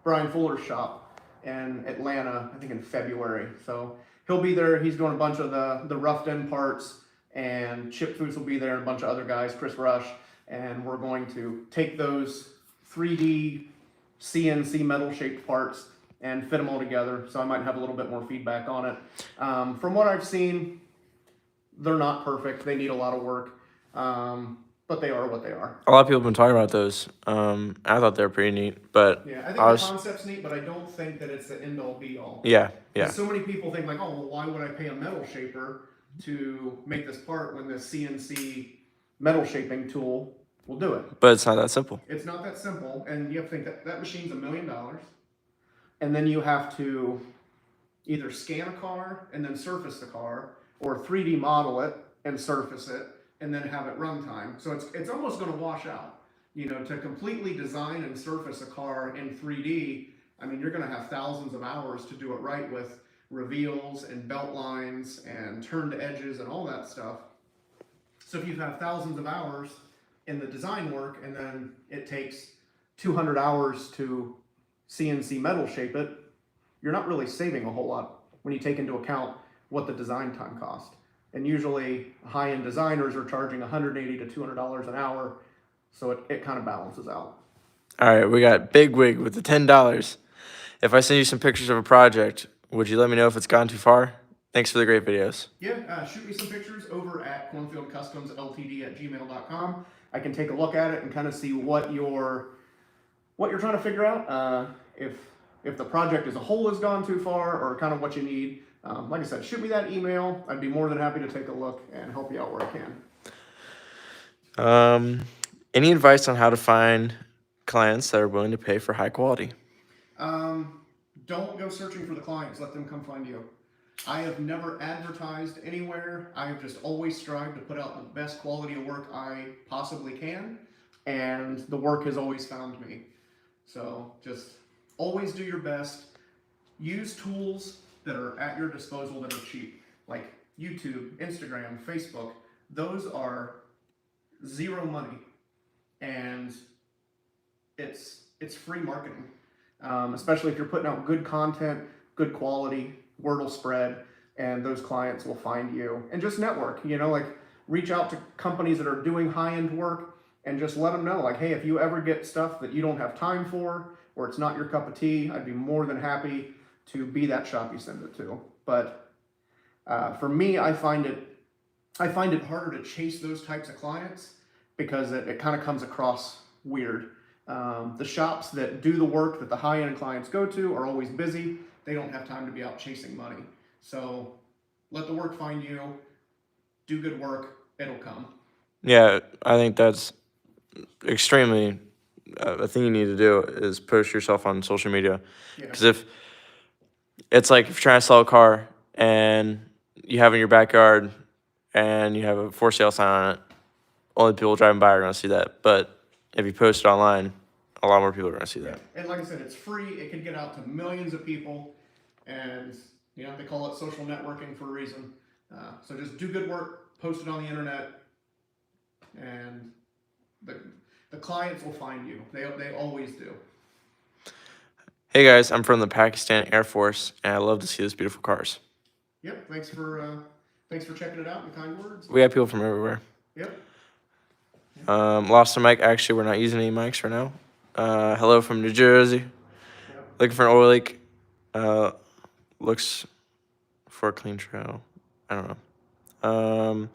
Brian Fuller's shop in Atlanta, I think in February. So he'll be there. He's doing a bunch of the roughed in parts, and Chip Foods will be there, and a bunch of other guys, Chris Rush, and we're going to take those 3D CNC metal shaped parts and fit them all together. So I might have a little bit more feedback on it. From what I've seen, they're not perfect. They need a lot of work, but they are what they are.
A lot of people have been talking about those. I thought they were pretty neat, but
yeah, I think the concept's neat, but I don't think that it's the end all be all.
Yeah.
So many people think like, oh, well, why would I pay a metal shaper to make this part when the CNC metal shaping tool will do it?
But it's not that simple.
It's not that simple, and you have to think that machine's $1 million, and then you have to either scan a car and then surface the car, or 3D model it and surface it, and then have it run time. So it's almost going to wash out. You know, to completely design and surface a car in 3D, I mean, you're going to have thousands of hours to do it right with reveals and belt lines and turned edges and all that stuff. So if you have thousands of hours in the design work and then it takes 200 hours to CNC metal shape it, you're not really saving a whole lot when you take into account what the design time cost. And usually high-end designers are charging $180 to $200 an hour, so it kind of balances out.
All right, we got Big Wig with the $10. If I send you some pictures of a project, would you let me know if it's gone too far? Thanks for the great videos.
Yeah, shoot me some pictures over at Cornfieldcustomsltd@gmail.com. I can take a look at it and kind of see what you're trying to figure out. If the project as a whole has gone too far, or kind of what you need. Like I said, shoot me that email. I'd be more than happy to take a look and help you out where I can.
Any advice on how to find clients that are willing to pay for high quality?
Don't go searching for the clients. Let them come find you. I have never advertised anywhere. I have just always strived to put out the best quality of work I possibly can, and the work has always found me. So just always do your best. Use tools that are at your disposal that are cheap, like YouTube, Instagram, Facebook. Those are zero money, and it's free marketing. Especially if you're putting out good content, good quality, word will spread, and those clients will find you. And just network, you know, like reach out to companies that are doing high-end work and just let them know, like, hey, if you ever get stuff that you don't have time for, or it's not your cup of tea, I'd be more than happy to be that shop you send it to. But for me, I find it harder to chase those types of clients because it kind of comes across weird. The shops that do the work that the high-end clients go to are always busy. They don't have time to be out chasing money. So let the work find you. Do good work. It'll come.
Yeah, I think that's extremely a thing you need to do is post yourself on social media. Because if it's like if you're trying to sell a car and you have it in your backyard and you have a for sale sign on it, only people driving by are going to see that. But if you post it online, a lot more people are going to see that.
And like I said, it's free. It can get out to millions of people. And, you know, they call it social networking for a reason. So just do good work, post it on the internet, and the clients will find you. They always do.
Hey guys, I'm from the Pakistan Air Force, and I love to see those beautiful cars.
Yep, thanks for checking it out and kind words.
We have people from everywhere.
Yep.
Lost a mic. Actually, we're not using any mics right now. Hello from New Jersey.
Yep.
Looking for an oil leak. Looks for a clean trail. I don't know.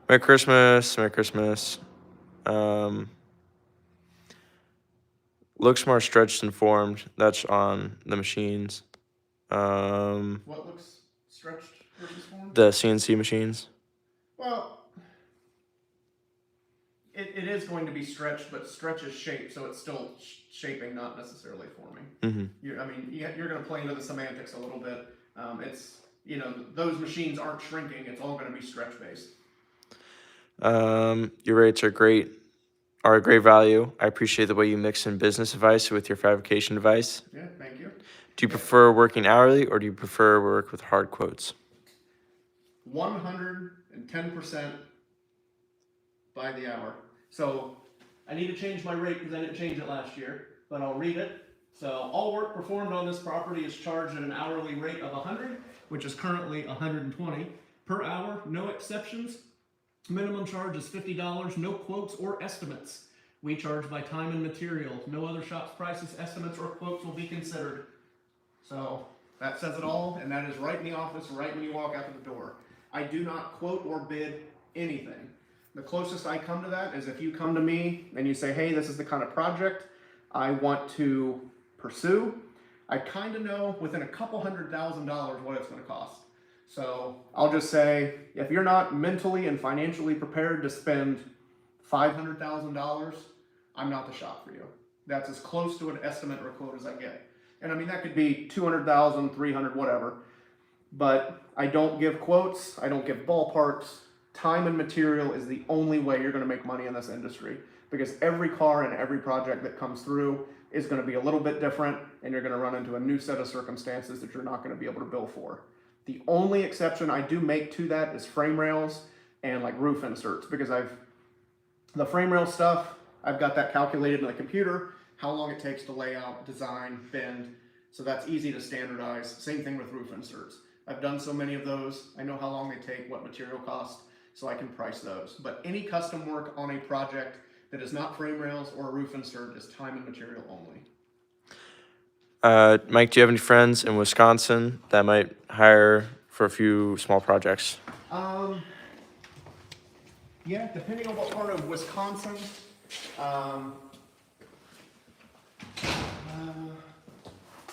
Merry Christmas. Merry Christmas. Looks more stretched and formed. That's on the machines.
What looks stretched versus formed?
The CNC machines.
Well, it is going to be stretched, but stretch is shape, so it's still shaping, not necessarily forming.
Mm-hmm.
You're going to play into the semantics a little bit. It's, you know, those machines aren't shrinking. It's all going to be stretch based.
Your rates are great. Are a great value. I appreciate the way you mix in business advice with your fabrication advice.
Yeah, thank you.
Do you prefer working hourly or do you prefer work with hard quotes?
110% by the hour. So I need to change my rate because I didn't change it last year, but I'll read it. So all work performed on this property is charged at an hourly rate of 100, which is currently 120 per hour, no exceptions. Minimum charge is $50, no quotes or estimates. We charge by time and material. No other shop's prices, estimates, or quotes will be considered. So that says it all, and that is right in the office, right when you walk out the door. I do not quote or bid anything. The closest I come to that is if you come to me and you say, hey, this is the kind of project I want to pursue. I kind of know within a couple $100,000 what it's going to cost. So I'll just say, if you're not mentally and financially prepared to spend $500,000, I'm not the shop for you. That's as close to an estimate or a quote as I get. And I mean, that could be 200,000, 300, whatever. But I don't give quotes. I don't give ballparks. Time and material is the only way you're going to make money in this industry. because every car and every project that comes through is going to be a little bit different, and you're going to run into a new set of circumstances that you're not going to be able to bill for. The only exception I do make to that is frame rails and like roof inserts, because the frame rail stuff, I've got that calculated in the computer, how long it takes to lay out, design, bend, so that's easy to standardize. Same thing with roof inserts. I've done so many of those, I know how long they take, what material cost, so I can price those. But any custom work on a project that is not frame rails or a roof insert is time and material only.
Mike, do you have any friends in Wisconsin that might hire for a few small projects?
Yeah, depending on what part of Wisconsin.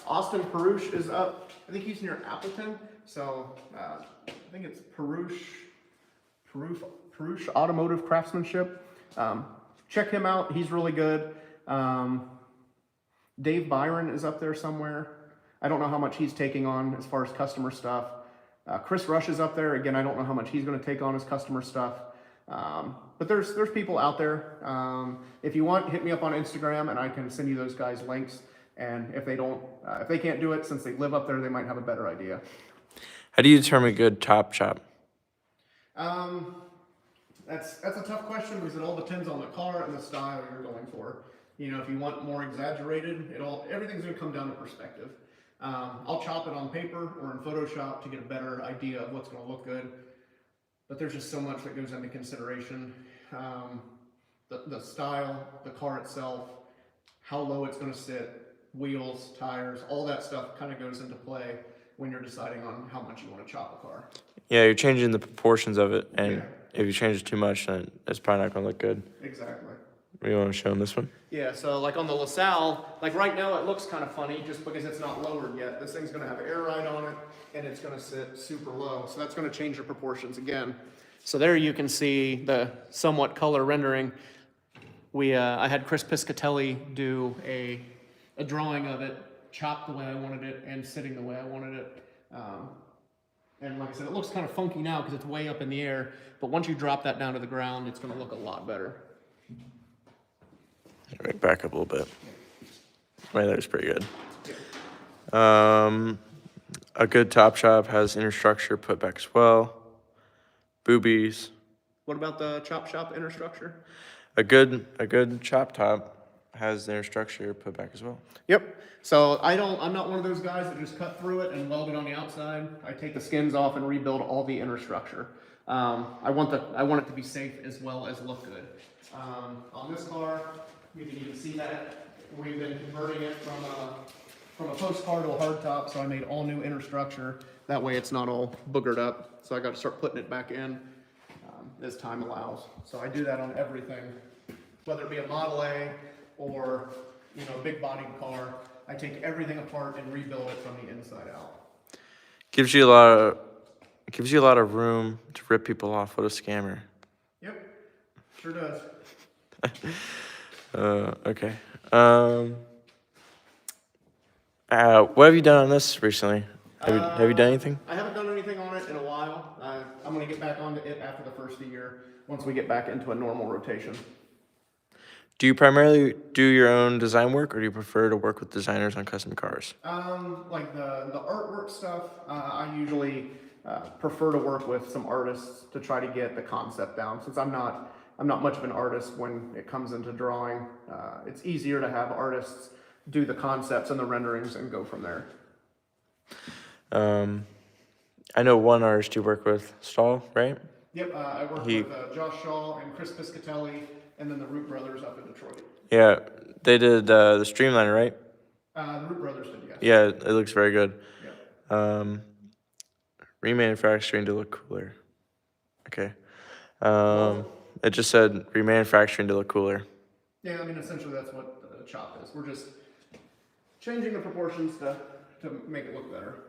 Austin Perush is up. I think he's near Appleton. So I think it's Perush Automotive Craftsmanship. Check him out. He's really good. Dave Byron is up there somewhere. I don't know how much he's taking on as far as customer stuff. Chris Rush is up there. Again, I don't know how much he's going to take on as customer stuff. But there's people out there. If you want, hit me up on Instagram and I can send you those guys links. And if they can't do it, since they live up there, they might have a better idea.
How do you determine a good top shop?
That's a tough question because it all depends on the car and the style you're going for. You know, if you want more exaggerated, everything's going to come down to perspective. I'll chop it on paper or in Photoshop to get a better idea of what's going to look good. But there's just so much that goes into consideration. The style, the car itself, how low it's going to sit, wheels, tires, all that stuff kind of goes into play when you're deciding on how much you want to chop a car.
Yeah, you're changing the proportions of it, and
Yeah.
if you change it too much, then it's probably not going to look good.
Exactly.
You want to show them this one?
Yeah, so like on the LaSalle, like right now it looks kind of funny just because it's not lowered yet. This thing's going to have air ride on it, and it's going to sit super low. So that's going to change the proportions again. So there you can see the somewhat color rendering. I had Chris Piscatelli do a drawing of it, chopped the way I wanted it, and sitting the way I wanted it. And like I said, it looks kind of funky now because it's way up in the air, but once you drop that down to the ground, it's going to look a lot better.
Back up a little bit. Right, that was pretty good. A good top shop has inner structure put back as well. Boobies.
What about the chop shop inner structure?
A good chop top has inner structure put back as well.
Yep. So I'm not one of those guys that just cut through it and weld it on the outside. I take the skins off and rebuild all the inner structure. I want it to be safe as well as look good. On this car, you can even see that we've been converting it from a postcard to a hardtop. So I made all new inner structure. That way it's not all boogered up. So I got to start putting it back in as time allows. So I do that on everything, whether it be a Model A or a big bodied car. I take everything apart and rebuild it from the inside out.
Gives you a lot of room to rip people off. What a scammer.
Yep, sure does.
Okay. What have you done on this recently? Have you done anything?
I haven't done anything on it in a while. I'm going to get back onto it after the first of the year, once we get back into a normal rotation.
Do you primarily do your own design work, or do you prefer to work with designers on custom cars?
Like the artwork stuff, I usually prefer to work with some artists to try to get the concept down. Since I'm not much of an artist when it comes into drawing, it's easier to have artists do the concepts and the renderings and go from there.
I know one artist you work with, Stahl, right?
Yep, I work with Josh Shaw and Chris Piscatelli, and then the Root Brothers up in Detroit.
Yeah, they did the Streamliner, right?
The Root Brothers did, yes.
Yeah, it looks very good.
Yep.
Remanufacturing to look cooler. Okay. It just said remanufacturing to look cooler.
Yeah, I mean, essentially that's what the chop is. We're just changing the proportions to make it look better.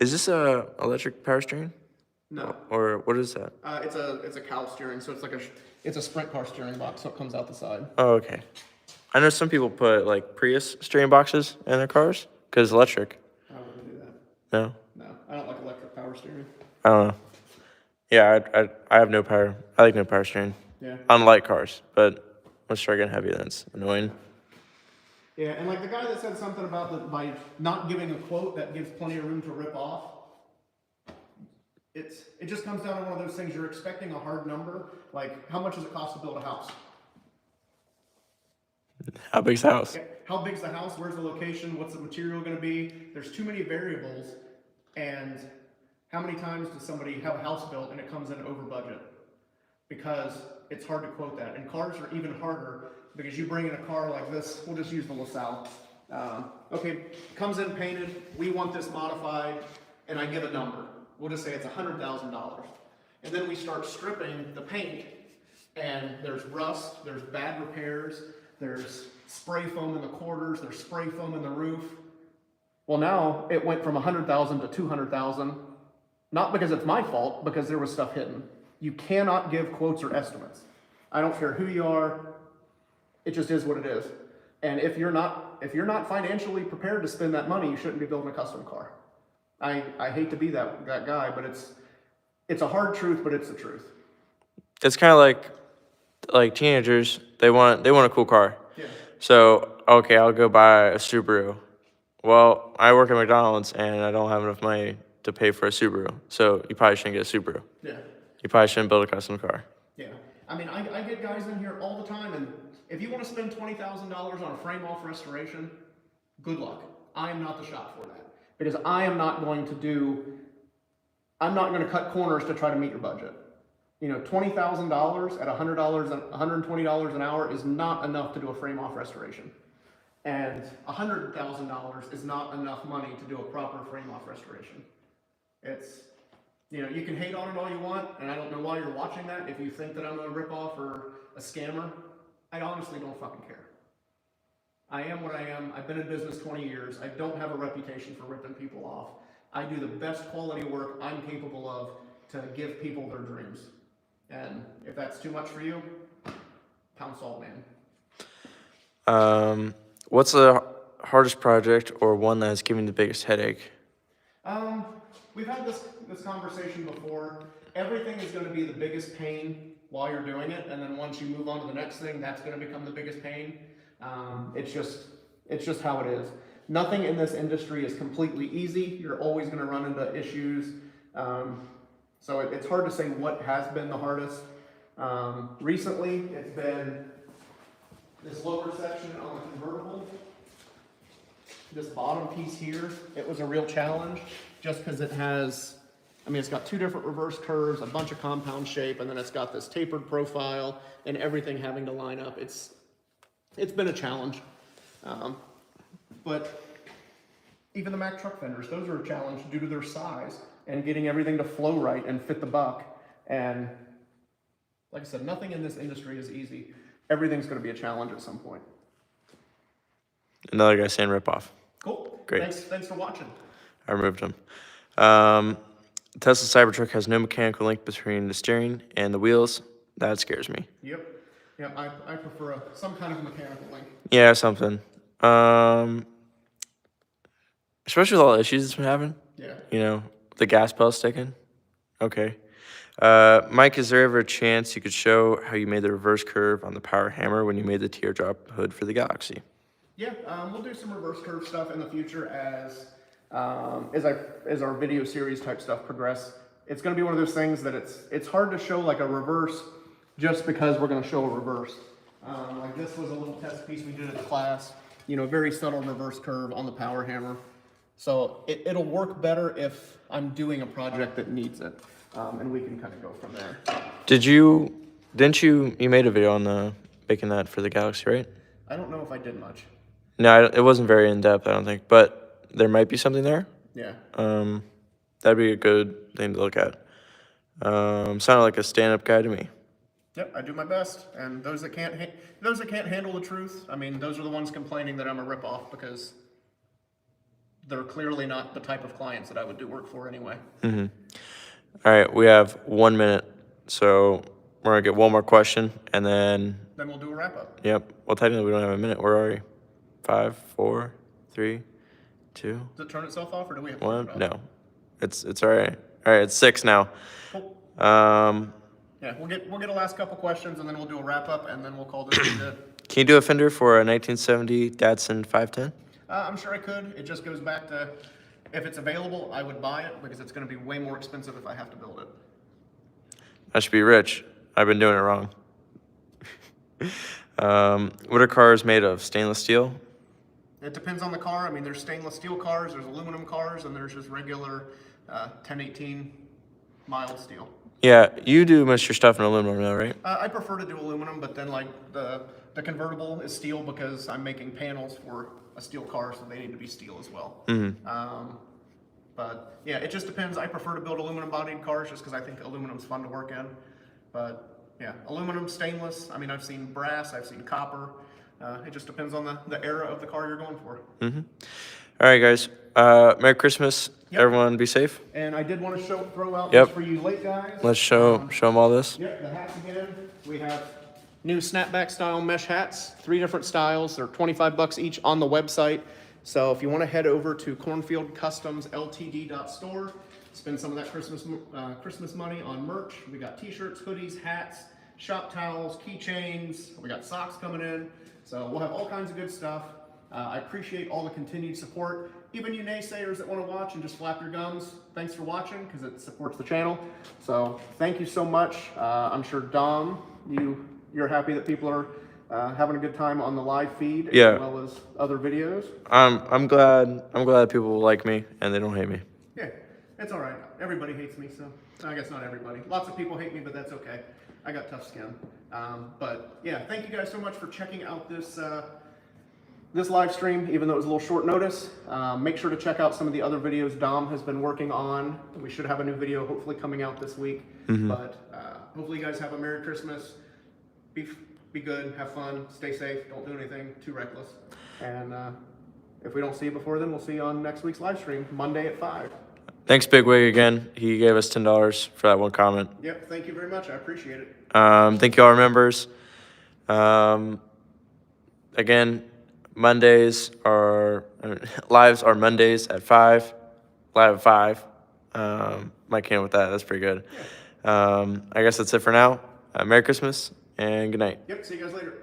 Is this a electric power steering?
No.
Or what is that?
It's a cow steering, so it's a sprint car steering box, so it comes out the side.
Oh, okay. I know some people put like Prius steering boxes in their cars because electric.
I wouldn't do that.
No?
No, I don't like electric power steering.
I don't know. Yeah, I have no power. I like no power steering.
Yeah.
On light cars, but once you start getting heavy, then it's annoying.
Yeah, and like the guy that said something about by not giving a quote, that gives plenty of room to rip off. It just comes down to one of those things. You're expecting a hard number. Like, how much does it cost to build a house?
How big's the house?
Okay. How big's the house? Where's the location? What's the material going to be? There's too many variables. And how many times does somebody have a house built and it comes in over budget? Because it's hard to quote that. And cars are even harder because you bring in a car like this. We'll just use the LaSalle. Okay, comes in painted. We want this modified, and I give a number. We'll just say it's $100,000. And then we start stripping the paint, and there's rust, there's bad repairs, there's spray foam in the quarters, there's spray foam in the roof. Well, now it went from $100,000 to $200,000, not because it's my fault, because there was stuff hidden. You cannot give quotes or estimates. I don't care who you are, it just is what it is. And if you're not financially prepared to spend that money, you shouldn't be building a custom car. I hate to be that guy, but it's a hard truth, but it's the truth.
It's kind of like teenagers. They want a cool car.
Yeah.
So okay, I'll go buy a Subaru. Well, I work at McDonald's and I don't have enough money to pay for a Subaru. So you probably shouldn't get a Subaru.
Yeah.
You probably shouldn't build a custom car.
Yeah. I mean, I get guys in here all the time, and if you want to spend $20,000 on a frame-off restoration, good luck. I am not the shop for that. Because I'm not going to cut corners to try to meet your budget. You know, $20,000 at $100, $120 an hour is not enough to do a frame-off restoration. And $100,000 is not enough money to do a proper frame-off restoration. It's, you know, you can hate on it all you want, and I don't know why you're watching that. If you think that I'm a rip-off or a scammer, I honestly don't fucking care. I am what I am. I've been in business 20 years. I don't have a reputation for ripping people off. I do the best quality work I'm capable of to give people their dreams. And if that's too much for you, pound salt, man.
What's the hardest project or one that's giving the biggest headache?
We've had this conversation before. Everything is going to be the biggest pain while you're doing it, and then once you move on to the next thing, that's going to become the biggest pain. It's just how it is. Nothing in this industry is completely easy. You're always going to run into issues. So it's hard to say what has been the hardest. Recently, it's been this lower section on the convertible. This bottom piece here, it was a real challenge just because it has, I mean, it's got two different reverse curves, a bunch of compound shape, and then it's got this tapered profile and everything having to line up. It's been a challenge. But even the Mack truck fenders, those are a challenge due to their size and getting everything to flow right and fit the buck. And like I said, nothing in this industry is easy. Everything's going to be a challenge at some point.
Another guy saying rip off.
Cool.
Great.
Thanks for watching.
I removed him. Tesla Cybertruck has no mechanical link between the steering and the wheels. That scares me.
Yep. Yeah, I prefer some kind of mechanical link.
Yeah, something. Especially with all the issues it's been having.
Yeah.
You know, the gas pedal sticking. Okay. Mike, is there ever a chance you could show how you made the reverse curve on the power hammer when you made the teardrop hood for the Galaxy?
Yeah, we'll do some reverse curve stuff in the future as our video series type stuff progress. It's going to be one of those things that it's hard to show like a reverse just because we're going to show a reverse. Like this was a little test piece we did at the class. You know, very subtle reverse curve on the power hammer. So it'll work better if I'm doing a project that needs it, and we can kind of go from there.
Didn't you made a video on making that for the Galaxy, right?
I don't know if I did much.
No, it wasn't very in depth, I don't think, but there might be something there.
Yeah.
That'd be a good thing to look at. Sounded like a stand-up guy to me.
Yep, I do my best, and those that can't handle the truth, I mean, those are the ones complaining that I'm a ripoff because they're clearly not the type of clients that I would do work for anyway.
Mm-hmm. All right, we have 1 minute, so we're gonna get one more question, and then
we'll do a wrap up.
Yep. Well, technically, we don't have a minute. Where are we? 5, 4, 3, 2.
Does it turn itself off, or do we have to
1?
turn it off?
No, it's all right. All right, it's 6 now.
Cool. Yeah, we'll get a last couple questions, and then we'll do a wrap-up, and then we'll call this one good.
Can you do a fender for a 1970 Datsun 510?
I'm sure I could. It just goes back to, if it's available, I would buy it, because it's going to be way more expensive if I have to build it.
I should be rich. I've been doing it wrong. What are cars made of? Stainless steel?
It depends on the car. I mean, there's stainless steel cars, there's aluminum cars, and there's just regular 1018 mild steel.
Yeah, you do most of your stuff in aluminum though, right?
I prefer to do aluminum, but then like the convertible is steel because I'm making panels for a steel car, so they need to be steel as well. But yeah, it just depends. I prefer to build aluminum bodied cars just because I think aluminum's fun to work in. But yeah, aluminum, stainless. I mean, I've seen brass, I've seen copper. It just depends on the era of the car you're going for.
All right, guys. Merry Christmas.
Yep.
Everyone be safe.
And I did want to throw out
Yep.
this for you late guys.
Let's show them all this.
Yep, the hats again. We have new snapback style mesh hats, 3 different styles. They're $25 each on the website. So if you want to head over to Cornfieldcustomsltd.store, spend some of that Christmas money on merch. We got t-shirts, hoodies, hats, shop towels, keychains. We got socks coming in. So we'll have all kinds of good stuff. I appreciate all the continued support. Even you naysayers that want to watch and just flap your gums, thanks for watching because it supports the channel. So thank you so much. I'm sure Dom, you're happy that people are having a good time on the live feed
Yeah.
as well as other videos.
I'm glad people like me and they don't hate me.
Yeah, it's all right. Everybody hates me, so I guess not everybody. Lots of people hate me, but that's okay. I got tough skin. But yeah, thank you guys so much for checking out this live stream, even though it was a little short notice. Make sure to check out some of the other videos Dom has been working on. We should have a new video hopefully coming out this week. But hopefully you guys have a Merry Christmas. Be good, have fun, stay safe, don't do anything too reckless. And if we don't see you before then, we'll see you on next week's live stream, Monday at 5.
Thanks, Big Wig, again. He gave us $10 for that one comment.
Yep, thank you very much. I appreciate it.
Thank you all, our members. Again, lives are Mondays at 5. Live at 5. Mike came with that. That's pretty good. I guess that's it for now. Merry Christmas and good night.
Yep, see you guys later.